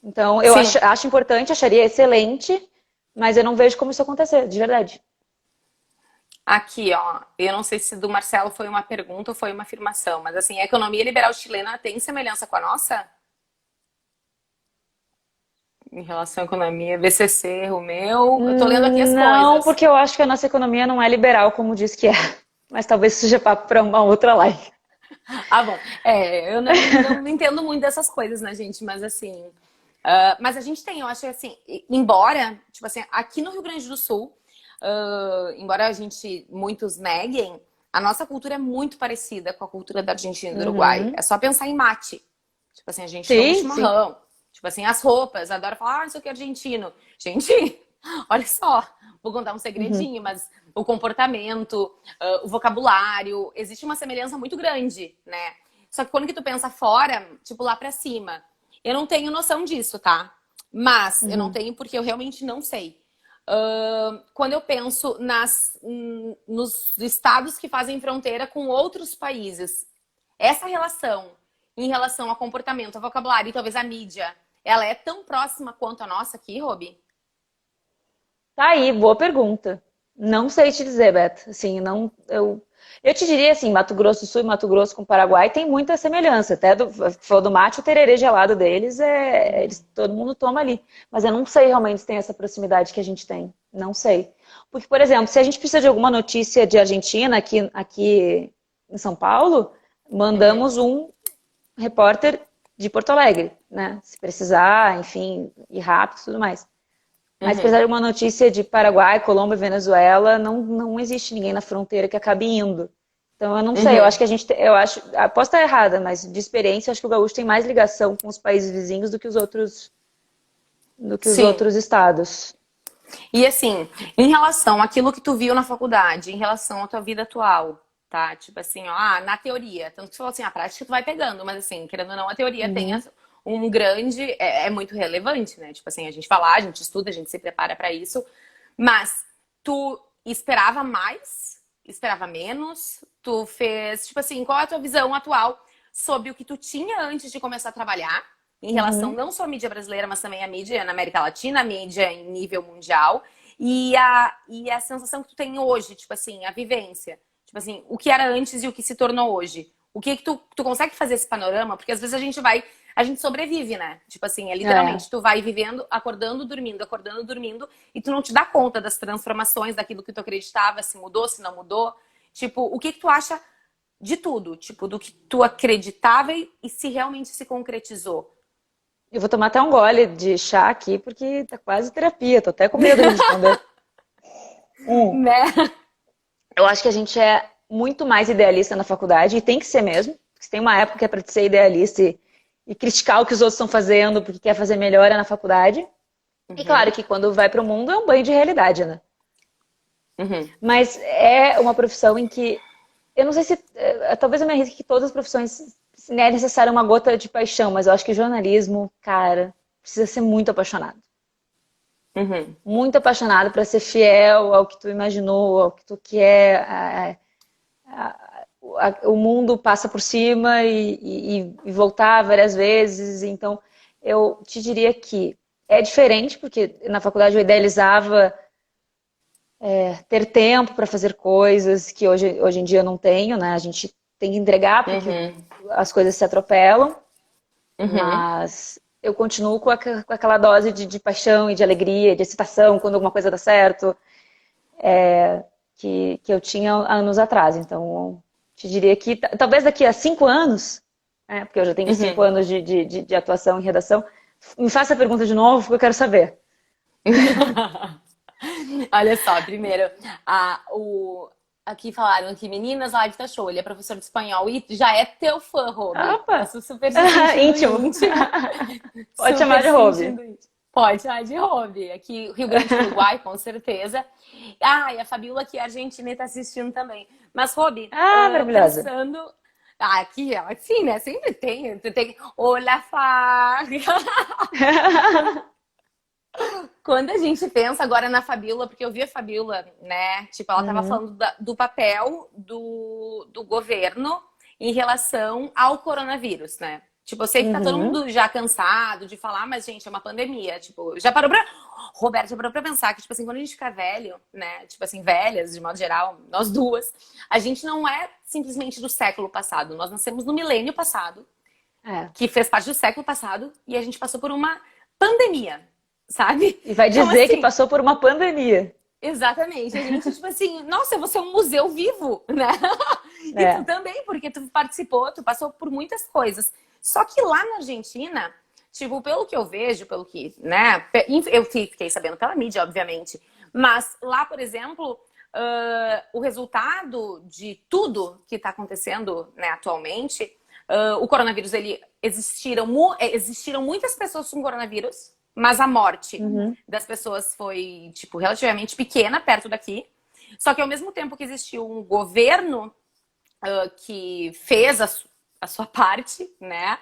Então, eu Sim. acho importante, acharia excelente, mas eu não vejo como isso acontecer, de verdade. Aqui, ó, eu não sei se do Marcelo foi uma pergunta ou foi uma afirmação, mas assim, a economia liberal chilena tem semelhança com a nossa? Em relação à economia, BCC, o meu, eu tô lendo aqui as Não, coisas. porque eu acho que a nossa economia não é liberal como diz que é. Mas talvez seja papo para uma outra live. Ah, bom. Eu não entendo muito dessas coisas, né, gente? Mas assim. Mas a gente tem, eu acho que assim, embora, tipo assim, aqui no Rio Grande do Sul, embora a gente, muitos neguem, a nossa cultura é muito parecida com a cultura da Argentina e do Uruguai. Uhum. É só pensar em mate. Tipo assim, a gente toma Sim, sim. chimarrão. Tipo assim, as roupas, adoro falar, isso aqui é argentino. Gente, olha só, vou contar um Uhum. segredinho, mas o comportamento, o vocabulário, existe uma semelhança muito grande, né? Só que quando que tu pensa fora, tipo lá pra cima, eu não tenho noção disso, tá? Mas eu não Uhum. tenho porque eu realmente não sei. Quando eu penso nos estados que fazem fronteira com outros países, essa relação em relação ao comportamento, ao vocabulário e talvez à mídia, ela é tão próxima quanto a nossa aqui, Robi? Tá aí, boa pergunta. Não sei te dizer, Beto. Assim, não, eu te diria assim, Mato Grosso do Sul e Mato Grosso com o Paraguai tem muita semelhança. Até foi do mate, o tererê gelado deles, todo mundo toma ali. Mas eu não sei realmente se tem essa proximidade que a gente tem. Não sei. Porque, por exemplo, se a gente precisa de alguma notícia de Argentina aqui em São Paulo, Uhum, mandamos um repórter de Porto Alegre, né? Se precisar, enfim, ir rápido e tudo mais. Mas uhum, apesar de uma notícia de Paraguai, Colômbia, Venezuela, não existe ninguém na fronteira que acabe indo. Então eu não sei, eu uhum. acho que posso estar errada, mas de experiência eu acho que o gaúcho tem mais ligação com os países vizinhos do que os Sim. outros estados. E assim, em relação àquilo que tu viu na faculdade, em relação à tua vida atual, tá? Tipo assim, ó, na teoria, tanto que tu falou assim, a prática tu vai pegando, mas assim, querendo ou não, a teoria tem Uhum. um grande, é muito relevante, né? Tipo assim, a gente vai lá, a gente estuda, a gente se prepara pra isso, mas tu esperava mais? Esperava menos? Tu fez, tipo assim, qual é a tua visão atual sobre o que tu tinha antes de começar a trabalhar? Em relação Uhum. não só à mídia brasileira, mas também à mídia na América Latina, a mídia em nível mundial, e a sensação que tu tem hoje, tipo assim, a vivência. Tipo assim, o que era antes e o que se tornou hoje. O que tu consegue fazer esse panorama? Porque às vezes a gente sobrevive, né? Tipo assim, é É. literalmente, tu vai vivendo, acordando, dormindo, e tu não te dá conta das transformações, daquilo que tu acreditava, se mudou, se não mudou. Tipo, o que tu acha de tudo? Tipo, do que tu acreditava e se realmente se concretizou. Eu vou tomar até um gole de chá aqui, porque tá quase terapia, tô até com medo de responder. Né? Eu acho que a gente é muito mais idealista na faculdade, e tem que ser mesmo. Porque se tem uma época que é para ser idealista e criticar o que os outros estão fazendo porque quer fazer melhor é na faculdade. E claro Uhum, que quando vai para o mundo é um banho de realidade, né? uhum, Mas é uma profissão em que eu não sei se talvez eu me arrisque que todas as profissões não é necessário uma gota de paixão, mas eu acho que jornalismo, cara, precisa ser uhum, muito apaixonado para ser fiel ao que tu imaginou, ao que tu quer. O mundo passa por cima e voltar várias vezes. Então, eu te diria que é diferente, porque na faculdade eu idealizava ter tempo para fazer coisas que hoje em dia eu não tenho, né? A gente tem que entregar porque uhum, as coisas se atropelam, uhum. mas eu continuo com aquela dose de paixão e de alegria, de excitação quando alguma coisa dá certo. que eu tinha anos atrás. Então, te diria que talvez daqui a 5 anos, porque eu já tenho 5 anos de atuação em redação, me faça a pergunta de novo, porque eu quero saber. Olha só, primeiro, aqui falaram que meninas, live tá show. Ele é professor de espanhol e já é teu fã, Robi. Opa! Posso super se sentindo Íntimo. íntimo. Pode Super chamar de se Robi. sentindo íntimo. Pode chamar de Robi. Aqui, Rio Grande do Uruguai, com certeza. Ah, e a Fabiola aqui, a Argentina, tá assistindo também. Mas, Robi, Maravilhosa. pensando... Ah, aqui, ela, sim, né? Sempre tem. Tem... Olá, Fá! Quando a gente pensa agora na Fabiola, porque eu vi a Fabiola, né? Tipo, ela tava falando do papel do governo em relação ao coronavírus, né? Tipo, eu sei que tá todo mundo já cansado de falar, mas, gente, é uma pandemia. Tipo, já parou pra... Roberto, já parou pra pensar que, tipo assim, quando a gente fica velho, né? Tipo assim, velhas, de modo geral, nós duas, a gente não é simplesmente do século passado. Nós nascemos no milênio passado, É. que fez parte do século passado, e a gente passou por uma pandemia, sabe? E vai Então, dizer que assim, passou por uma pandemia. exatamente. A gente, tipo assim, nossa, você é um museu vivo, né? E tu também, porque tu participou, tu passou por muitas coisas. Só que lá na Argentina, tipo, pelo que eu vejo, pelo que, né? Eu fiquei sabendo pela mídia, obviamente. Mas lá, por exemplo, o resultado de tudo que está acontecendo, né, atualmente, o coronavírus, existiram muitas pessoas com coronavírus, mas a morte das pessoas foi, tipo, relativamente pequena perto daqui. Só que ao mesmo tempo que existiu um governo que fez a sua parte, né?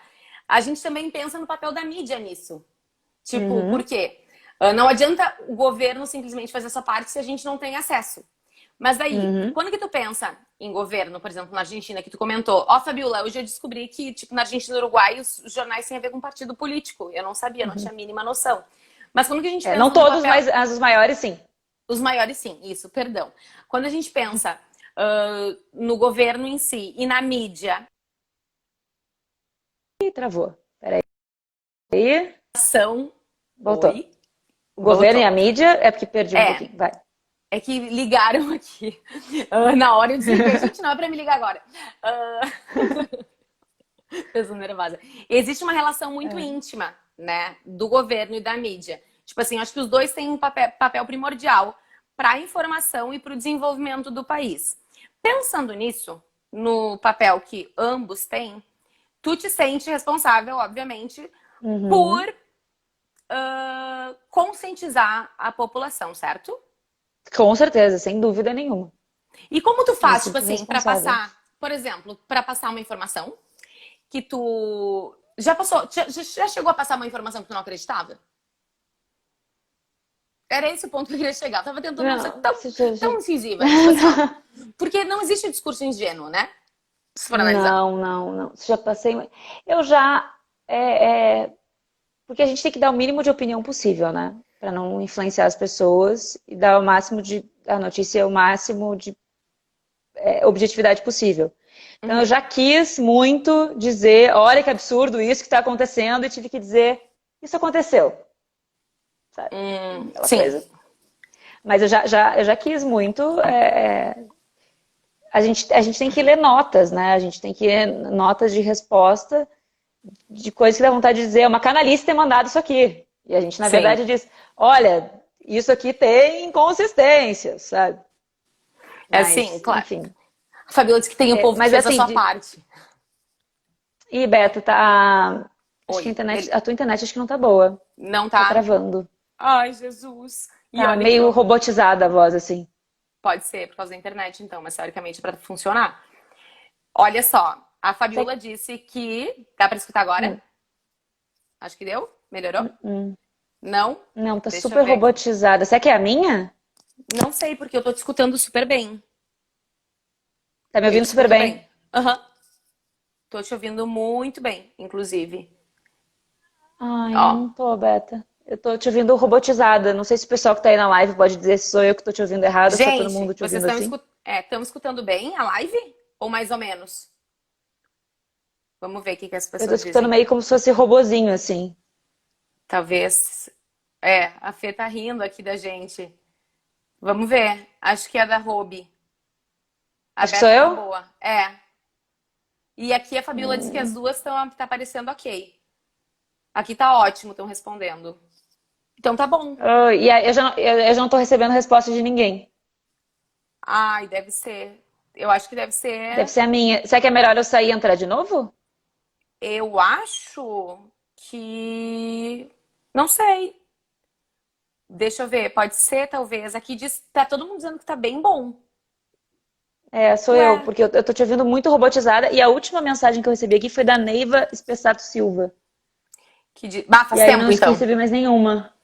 A gente também pensa no papel da mídia nisso. Tipo, por quê? Não adianta o governo simplesmente fazer a sua parte se a gente não tem acesso. Mas daí, quando que tu pensa em governo, por exemplo, na Argentina, que tu comentou, Fabiola, hoje eu descobri que, tipo, na Argentina e no Uruguai, os jornais têm a ver com partido político. Eu não sabia, não tinha a mínima noção. Mas quando que a gente pensa Não no todos, papel... mas os maiores, sim. Os maiores, sim, isso, perdão. Quando a gente pensa no governo em si e na mídia, Ih, travou. Peraí. ação... Voltou. Oi? O governo e Voltou. a mídia é porque perdi um pouquinho. Vai. É que ligaram aqui na hora eu desliguei. Gente, não é pra me ligar agora. Eu sou nervosa. Existe uma relação muito íntima, né, do governo e da mídia. Tipo assim, acho que os dois têm um papel primordial para a informação e para o desenvolvimento do país. Pensando nisso, no papel que ambos têm, tu te sente responsável, obviamente, por conscientizar a população, certo? Com certeza, sem dúvida nenhuma. E como tu Me faz, tipo sinto assim, para responsável. passar, por exemplo, para passar uma informação que tu já passou, já chegou a passar uma informação que tu não acreditava? Era esse o ponto que eu queria chegar. Eu tava tentando não ser tão incisiva. Tipo assim, ó, porque não existe discurso ingênuo, né? Se for analisar. Não. Já passei. Eu já. Porque a gente tem que dar o mínimo de opinião possível, né? Para não influenciar as pessoas e dar o máximo de. A notícia o máximo de objetividade possível. Então eu já quis muito dizer, olha que absurdo isso que está acontecendo, e tive que dizer, isso aconteceu. Sabe? Aquela Sim. coisa. Mas eu já quis muito. A gente tem que ler notas, né? A gente tem que ler notas de resposta de coisas que dá vontade de dizer. É uma canalice ter mandado isso aqui. E a gente, na verdade, diz, olha, isso aqui tem inconsistência, sabe? Mas, sim, claro. Enfim. A Fabiola disse que tem o povo que fez assim, a sua parte. Ih, Beto, tá... Acho que a tua internet acho que não tá boa. Não tá? Tá travando. Ai, Jesus. E tá meio robotizada a voz, assim. Pode ser por causa da internet, então, mas teoricamente para funcionar. Olha só, a Fabiola disse que... Dá para escutar agora? Acho que deu? Melhorou? Não? Não, tá super robotizada. Será que é a minha? Não sei, porque eu tô te escutando super bem. Tá me ouvindo super bem? Aham. Tô te ouvindo muito bem, inclusive. Ai, eu não tô, Beta. Eu tô te ouvindo robotizada. Não sei se o pessoal que tá aí na live pode dizer se sou eu que tô te ouvindo errado ou se tá todo mundo te ouvindo assim. Estão escutando bem a live? Ou mais ou menos? Vamos ver o que as pessoas dizem. Eu tô escutando meio como se fosse robozinho, assim. Talvez... a Fê tá rindo aqui da gente. Vamos ver. Acho que é da Robi. A Acho que Beta sou tá eu? boa. É. E aqui a Fabiola diz que as Hum. duas tá aparecendo ok. Aqui tá ótimo, estão respondendo. Então tá bom. Oh, e aí, eu já não tô recebendo resposta de ninguém. Ai, deve ser. Eu acho que deve Deve ser. ser a minha. Será que é melhor eu sair e entrar de novo? Eu acho que. Não sei. Deixa eu ver. Pode ser, talvez. Aqui diz. Tá todo mundo dizendo que tá bem bom. É, sou Ué. eu, porque eu tô te ouvindo muito robotizada. E a última mensagem que eu recebi aqui foi da Neiva Espessato Silva. Bah, E faz aí eu não tempo então. recebi mais nenhuma.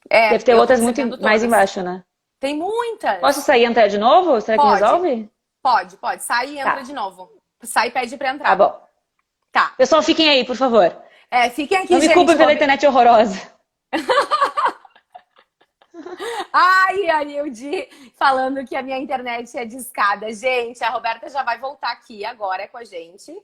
É, Deve ter eu tô outras muito recebendo mais todas. embaixo, né? Tem Posso muitas. sair e entrar de novo? Será que Pode. resolve? Pode. Sai e Tá, entra de novo. Sai e pede pra tá entrar. bom. Tá. Pessoal, fiquem aí, por favor. É, fiquem Não aqui, me gente. culpem pela internet horrorosa. Ai, a Nilde falando que a minha internet é discada. Gente, a Roberta já vai voltar aqui agora com a gente.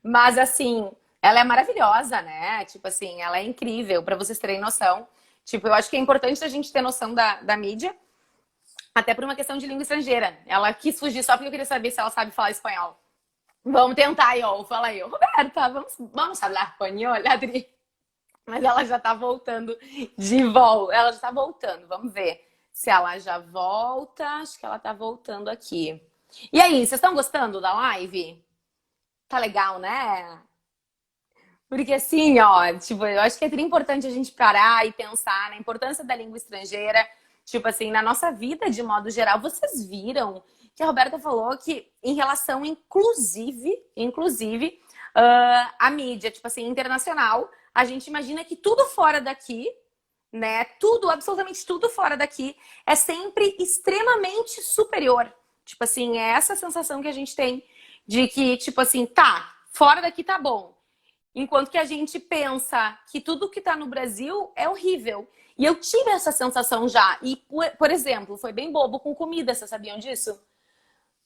Mas assim, ela é maravilhosa, né? Tipo assim, ela é incrível, pra vocês terem noção. Tipo, eu acho que é importante a gente ter noção da mídia, até por uma questão de língua estrangeira. Ela quis fugir só porque eu queria saber se ela sabe falar espanhol. Vamos tentar aí, ó. Fala aí, ó. Roberta, vamos falar espanhol, Adri? Mas ela já tá voltando de volta. Ela já tá voltando. Vamos ver se ela já volta. Acho que ela tá voltando aqui. E aí, vocês estão gostando da live? Tá legal, né? Porque assim, ó, tipo, eu acho que é muito importante a gente parar e pensar na importância da língua estrangeira, tipo assim, na nossa vida de modo geral. Vocês viram que a Roberta falou que em relação, inclusive, a mídia, tipo assim, internacional, a gente imagina que tudo fora daqui, né? Tudo, absolutamente tudo fora daqui é sempre extremamente superior. Tipo assim, é essa sensação que a gente tem de que, tipo assim, tá, fora daqui tá bom. Enquanto que a gente pensa que tudo que tá no Brasil é horrível. E eu tive essa sensação já. E, por exemplo, foi bem bobo com comida, vocês sabiam disso?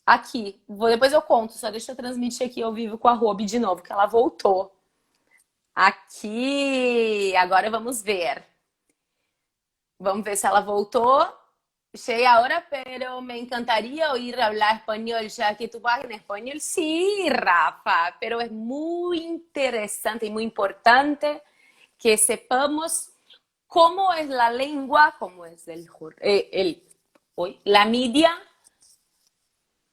Aqui, depois eu conto, só deixa eu transmitir aqui ao vivo com a Robi de novo, que ela voltou. Aqui, agora vamos ver. Vamos ver se ela voltou. Cheguei ahora, pero me encantaría oír hablar español, ya que tú vas en español. Sí, Rafa, pero es muy interesante y muy importante que sepamos cómo es la lengua, cómo es la media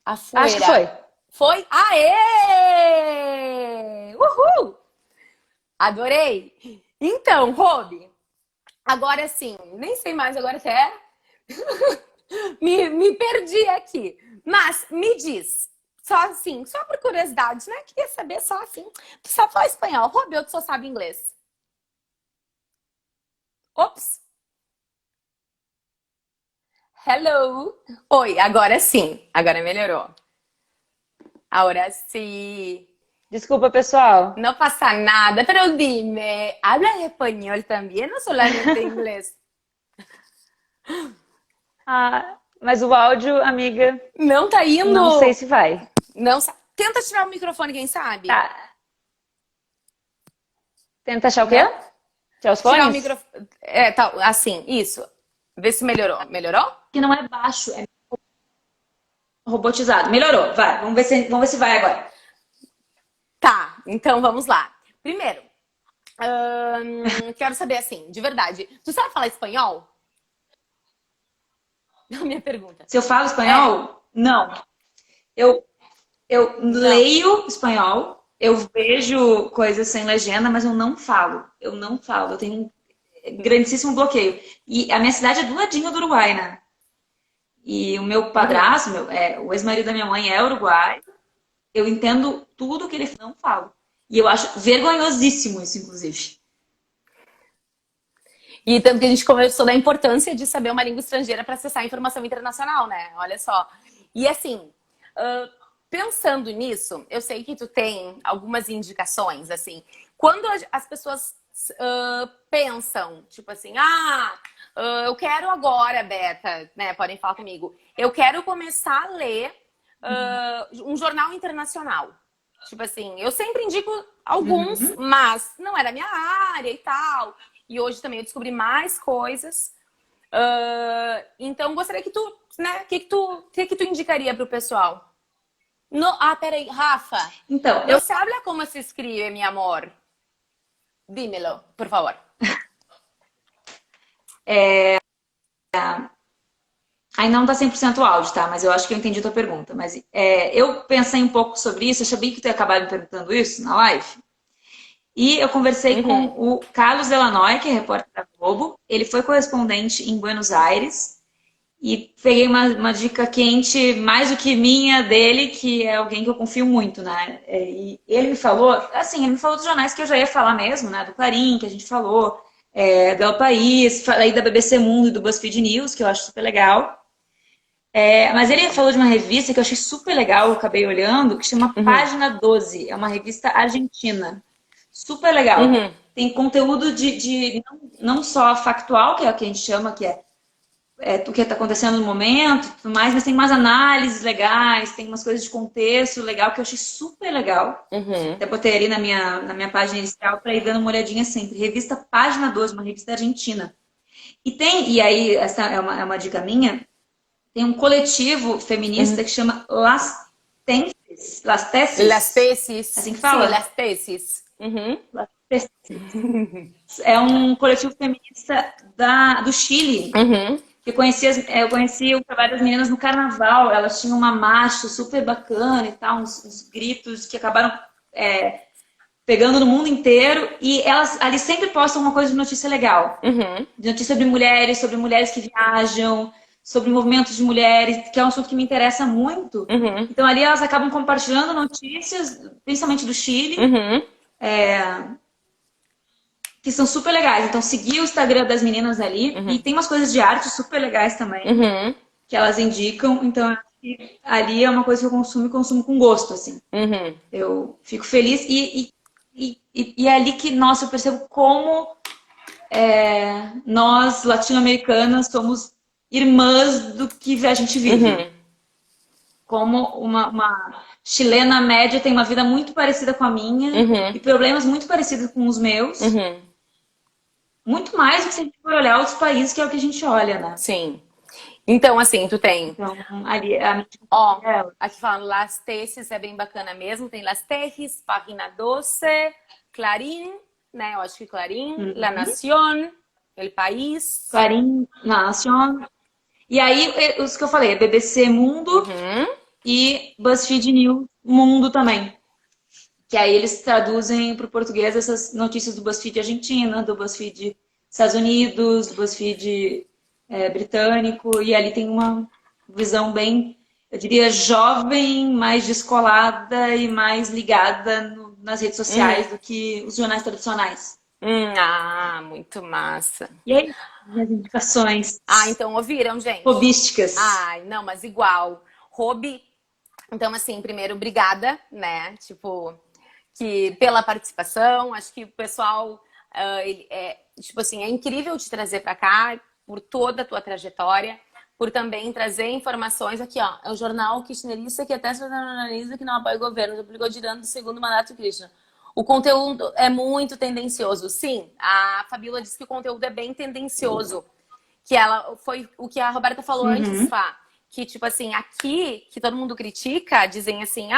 Acho que afuera. foi. Foi? Aê! Uhul! Adorei! Então, Robi, agora sim, nem sei mais agora até. Me perdi aqui. Mas me diz, só assim, só por curiosidade, né? Queria saber só assim. Tu sabe falar espanhol, Robi, ou tu só sabe inglês? Ops! Hello! Oi, agora sim. Agora melhorou. Agora sim. Desculpa, pessoal. No pasa nada, pero dime, ¿hablas español también o solamente inglés? Ah, mas o áudio, amiga, Não tá não sei indo? se vai. Não, tenta tirar o microfone, quem sabe? Tá. Tenta achar o quê? Não? Tirar os Tirar o fones? microfone. É, tá, assim, isso. Vê se melhorou. Melhorou? Que não é baixo, é robotizado. Melhorou, vai. Vamos ver se vai agora. Tá, então vamos lá. Primeiro, quero saber assim, de verdade. Tu sabe falar espanhol? A minha pergunta. Se eu falo É, espanhol? Não. Eu, eu não. leio espanhol, eu vejo coisas sem legenda, mas eu não falo. Eu não falo. Eu tenho um grandíssimo bloqueio. E a minha cidade é do ladinho do Uruguai, né? E o meu Uhum. padrasto, o ex-marido da minha mãe é uruguaio. Eu entendo tudo que ele não fala. E eu acho vergonhosíssimo isso, inclusive. E tanto que a gente conversou da importância de saber uma língua estrangeira para acessar a informação internacional, né? Olha só. E assim, ah, pensando nisso, eu sei que tu tem algumas indicações, assim. Quando as pessoas pensam, tipo assim, eu quero agora, Beta, né? Podem falar comigo. Eu quero começar a ler um jornal internacional. Tipo assim, eu sempre indico alguns, Uhum. mas não é da minha área e tal. E hoje também eu descobri mais coisas. Então, gostaria que tu, né, o que que tu indicaria pro pessoal? Peraí, Rafa, Então, não se habla como se escreve, mi amor. Dímelo, por favor. ainda não está 100% áudio, tá? Mas eu acho que eu entendi a tua pergunta. Mas eu pensei um pouco sobre isso, eu sabia que tu ia acabar me perguntando isso na live. E eu conversei com Uhum, o Carlos Delanoy, que é repórter da Globo. Ele foi correspondente em Buenos Aires. E peguei uma dica quente, mais do que minha, dele, que é alguém que eu confio muito, né? E ele me falou, assim, ele me falou dos jornais que eu já ia falar mesmo, né? Do Clarim, que a gente falou, do El País, falei da BBC Mundo e do BuzzFeed News, que eu acho super legal. Mas ele falou de uma revista que eu achei super legal, eu acabei olhando, que chama uhum, Página 12. É uma revista argentina. Super legal. uhum, Tem conteúdo de não só factual, que é o que a gente chama, que o que está acontecendo no momento, tudo mais, mas tem umas análises legais, tem umas coisas de contexto legal que eu achei super legal. uhum. Até botei ali na minha página inicial para ir dando uma olhadinha sempre. Revista Página 12, uma revista argentina. E aí, essa é uma dica minha, tem um coletivo feminista que chama Las Tenses, Las Las Tesis, tesis, assim que sim, fala? las tesis. Uhum. Las Tesis. É um coletivo feminista do Chile, Uhum. que eu conheci o trabalho das meninas no carnaval. Elas tinham uma marcha super bacana e tal, uns gritos que acabaram pegando no mundo inteiro. E elas ali sempre postam uma coisa de notícia legal. Uhum. De notícia sobre mulheres que viajam, sobre movimentos de mulheres, que é um assunto que me interessa muito. Uhum. Então ali elas acabam compartilhando notícias, principalmente do Chile, Uhum. que são super legais. Então segui o Instagram das meninas ali. E Uhum. tem umas coisas de arte super legais também, Uhum. que elas indicam. Então, acho que ali é uma coisa que eu consumo e consumo com gosto, assim. Uhum. Eu fico feliz e é ali que, nossa, eu percebo como nós, latino-americanas, somos irmãs do que a gente vive. Uhum. Como uma chilena média tem uma vida muito parecida com a minha Uhum. e problemas muito parecidos com os meus. Uhum. Muito mais do que se a gente for olhar outros países, que é o que a gente olha, né? Sim. Então, assim, tu tem, Então, ali, a minha ó, é ela. aqui falando Las Tesis é bem bacana mesmo. Tem Las Tesis, Página 12, Clarín, né? Eu acho que Clarín, La Uhum. Nación, El País. Clarim, Nation. E aí, os que eu falei, BBC Mundo Uhum. e BuzzFeed News Mundo também. Que aí eles traduzem para o português essas notícias do BuzzFeed Argentina, do BuzzFeed Estados Unidos, do BuzzFeed britânico, e ali tem uma visão bem, eu diria, jovem, mais descolada e mais ligada nas redes sociais Uhum. do que os jornais tradicionais. Muito massa. E aí, minhas indicações Então ouviram, gente? hobísticas. Ai, não, mas igual. Hobby. Então, assim, primeiro, obrigada, né? Tipo, que pela participação. Acho que o pessoal, tipo assim, é incrível te trazer para cá por toda a tua trajetória, por também trazer informações aqui, ó. É o jornal kirchnerista que até jornalista que não apoia o governo, publicou tirando do segundo mandato do Kirchner. O conteúdo é muito tendencioso. Sim, a Fabíola disse que o conteúdo é bem tendencioso. Que ela foi o que a Roberta falou antes, Uhum. Fá. Que, tipo assim, aqui, que todo mundo critica, dizem assim,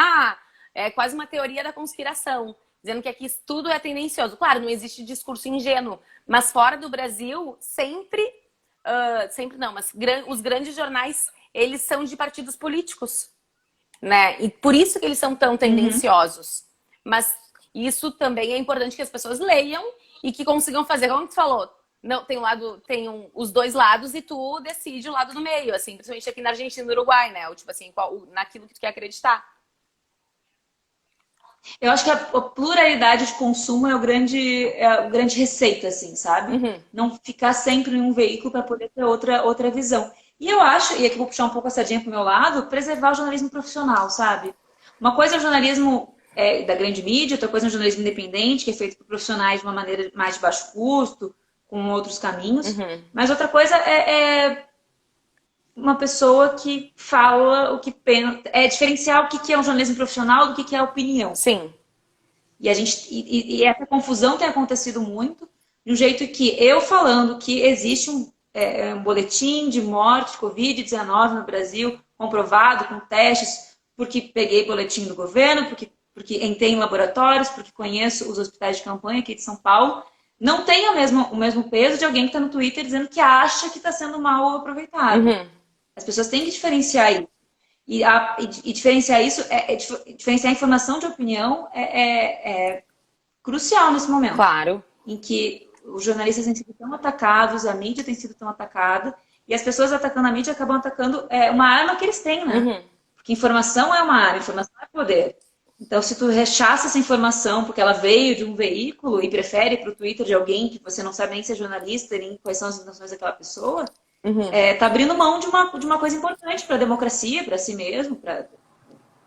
é quase uma teoria da conspiração. Dizendo que aqui tudo é tendencioso. Claro, não existe discurso ingênuo. Mas fora do Brasil, sempre não, mas os grandes jornais, eles são de partidos políticos, né? E por isso que eles são tão Uhum. tendenciosos. Mas isso também é importante que as pessoas leiam e que consigam fazer, como tu falou, não, os dois lados e tu decide o lado do meio, assim, principalmente aqui na Argentina e no Uruguai, né? Ou, tipo assim, naquilo que tu quer acreditar. Eu acho que a pluralidade de consumo é a grande receita, assim, sabe? Uhum, Não ficar sempre em um veículo para poder ter outra visão. E eu acho, e aqui eu vou puxar um pouco a sardinha pro meu lado, preservar o jornalismo profissional, sabe? Uma coisa é o jornalismo da grande mídia, outra coisa é o jornalismo independente, que é feito por profissionais de uma maneira mais de baixo custo, com outros caminhos. uhum. Mas outra coisa é uma pessoa que fala o que pensa, diferenciar o que é um jornalismo profissional do que é a opinião. Sim. E essa confusão tem acontecido muito, de um jeito que eu falando que existe um boletim de morte de Covid-19 no Brasil, comprovado com testes, porque peguei boletim do governo, porque entrei em laboratórios, porque conheço os hospitais de campanha aqui de São Paulo, não tem o mesmo peso de alguém que está no Twitter dizendo que acha que está sendo mal aproveitado. Uhum. As pessoas têm que diferenciar isso. E diferenciar isso, diferenciar a informação de opinião é crucial nesse momento. Claro. Em que os jornalistas têm sido tão atacados, a mídia tem sido tão atacada, e as pessoas atacando a mídia acabam atacando uma arma que eles têm, né? Uhum. Porque informação é uma arma, informação é poder. Então, se tu rechaça essa informação porque ela veio de um veículo e prefere para o Twitter de alguém que você não sabe nem ser jornalista, nem quais são as intenções daquela pessoa, tá abrindo mão de uma coisa importante para a democracia, para si mesmo, tá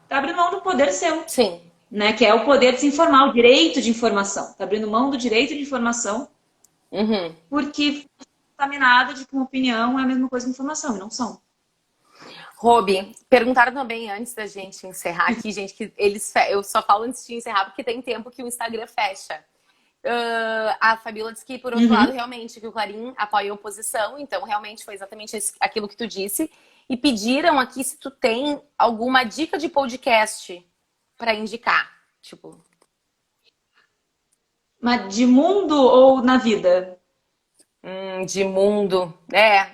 abrindo mão do poder seu. Sim. Né, que é o poder de se informar, o direito de informação. Está abrindo mão do direito de informação porque está contaminado de que uma opinião é a mesma coisa que informação, e não são. Robi, perguntaram também antes da gente encerrar aqui, gente, que eu só falo antes de encerrar porque tem tempo que o Instagram fecha. A Fabíola disse que, por outro lado, realmente, que o Clarim apoia a oposição, então realmente foi exatamente aquilo que tu disse. E pediram aqui se tu tem alguma dica de podcast para indicar, tipo... Mas de mundo ou na vida? De mundo.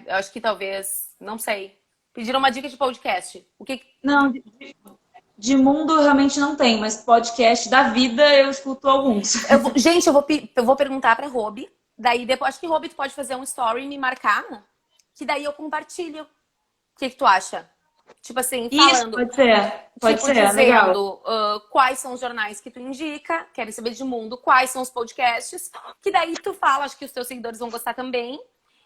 Eu acho que talvez, não sei. Pediram uma dica de podcast. O que... Não, de mundo realmente não tem, mas podcast da vida eu escuto alguns. Gente, eu vou perguntar pra Robi. Daí depois, acho que Robi, tu pode fazer um story e me marcar, que daí eu compartilho. O que tu acha? Tipo assim, falando... Isso, pode ser, dizendo legal. Quais são os jornais que tu indica, querem saber de mundo, quais são os podcasts, que daí tu fala, acho que os teus seguidores vão gostar também,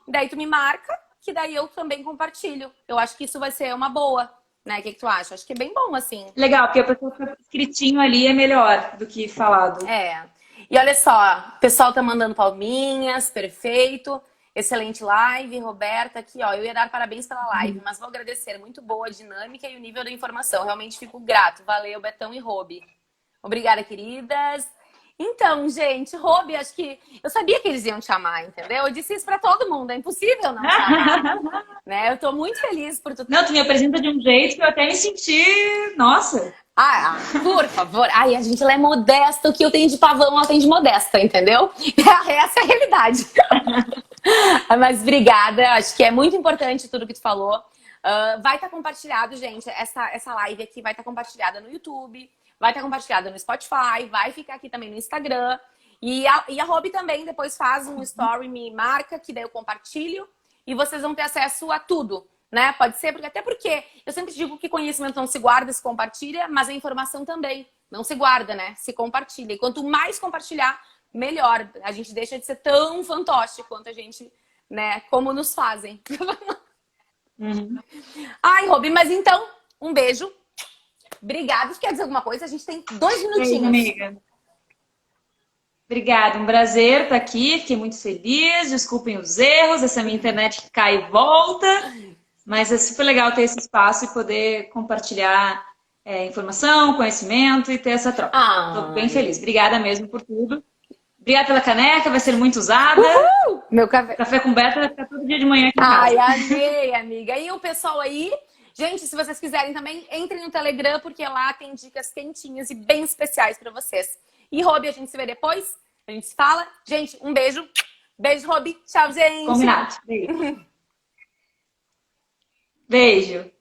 daí tu me marca, que daí eu também compartilho. Eu acho que isso vai ser uma boa, né? O que tu acha? Acho que é bem bom, assim. Legal, porque a pessoa fica escritinho ali é melhor do que falado. E olha só, o pessoal tá mandando palminhas, perfeito. Excelente live, Roberta, aqui, ó, eu ia dar parabéns pela live, mas vou agradecer, muito boa a dinâmica e o nível da informação, realmente fico grato, valeu, Betão e Robi. Obrigada, queridas. Então, gente, Robi, acho que, eu sabia que eles iam te chamar, entendeu? Eu disse isso pra todo mundo, é impossível não chamar, né? Eu tô muito feliz por tu... Não, tu me apresenta de um jeito que eu até me senti, nossa... por favor. Ai, a gente, ela é modesta, o que eu tenho de pavão, ela tem de modesta, entendeu? Essa é a realidade. Mas obrigada, acho que é muito importante tudo que tu falou. Vai estar compartilhado, gente, essa live aqui vai estar compartilhada no YouTube, vai estar compartilhada no Spotify, vai ficar aqui também no Instagram. E a Robi também depois faz um story, me marca, que daí eu compartilho. E vocês vão ter acesso a tudo, né? Pode ser, até porque eu sempre digo que conhecimento não se guarda, se compartilha, mas a informação também não se guarda, né? Se compartilha. E quanto mais compartilhar, melhor. A gente deixa de ser tão fantoche quanto a gente, né? Como nos fazem. Ai, Robi, mas então, um beijo. Obrigada. Quer dizer alguma coisa? A gente tem 2 minutinhos. Beijo, amiga. Obrigada, um prazer estar aqui. Fiquei muito feliz. Desculpem os erros, essa minha internet que cai e volta. Mas é super legal ter esse espaço e poder compartilhar informação, conhecimento e ter essa troca. Estou bem feliz. Obrigada mesmo por tudo. Obrigada pela caneca, vai ser muito usada. Uhul! Meu café com Beta vai ficar todo dia de manhã aqui em casa. Ai, amei, amiga. E o pessoal aí, gente, se vocês quiserem também, entrem no Telegram, porque lá tem dicas quentinhas e bem especiais pra vocês. E, Robi, a gente se vê depois. A gente se fala. Gente, um beijo. Beijo, Robi. Tchau, gente. Combinado. Beijo. Beijo.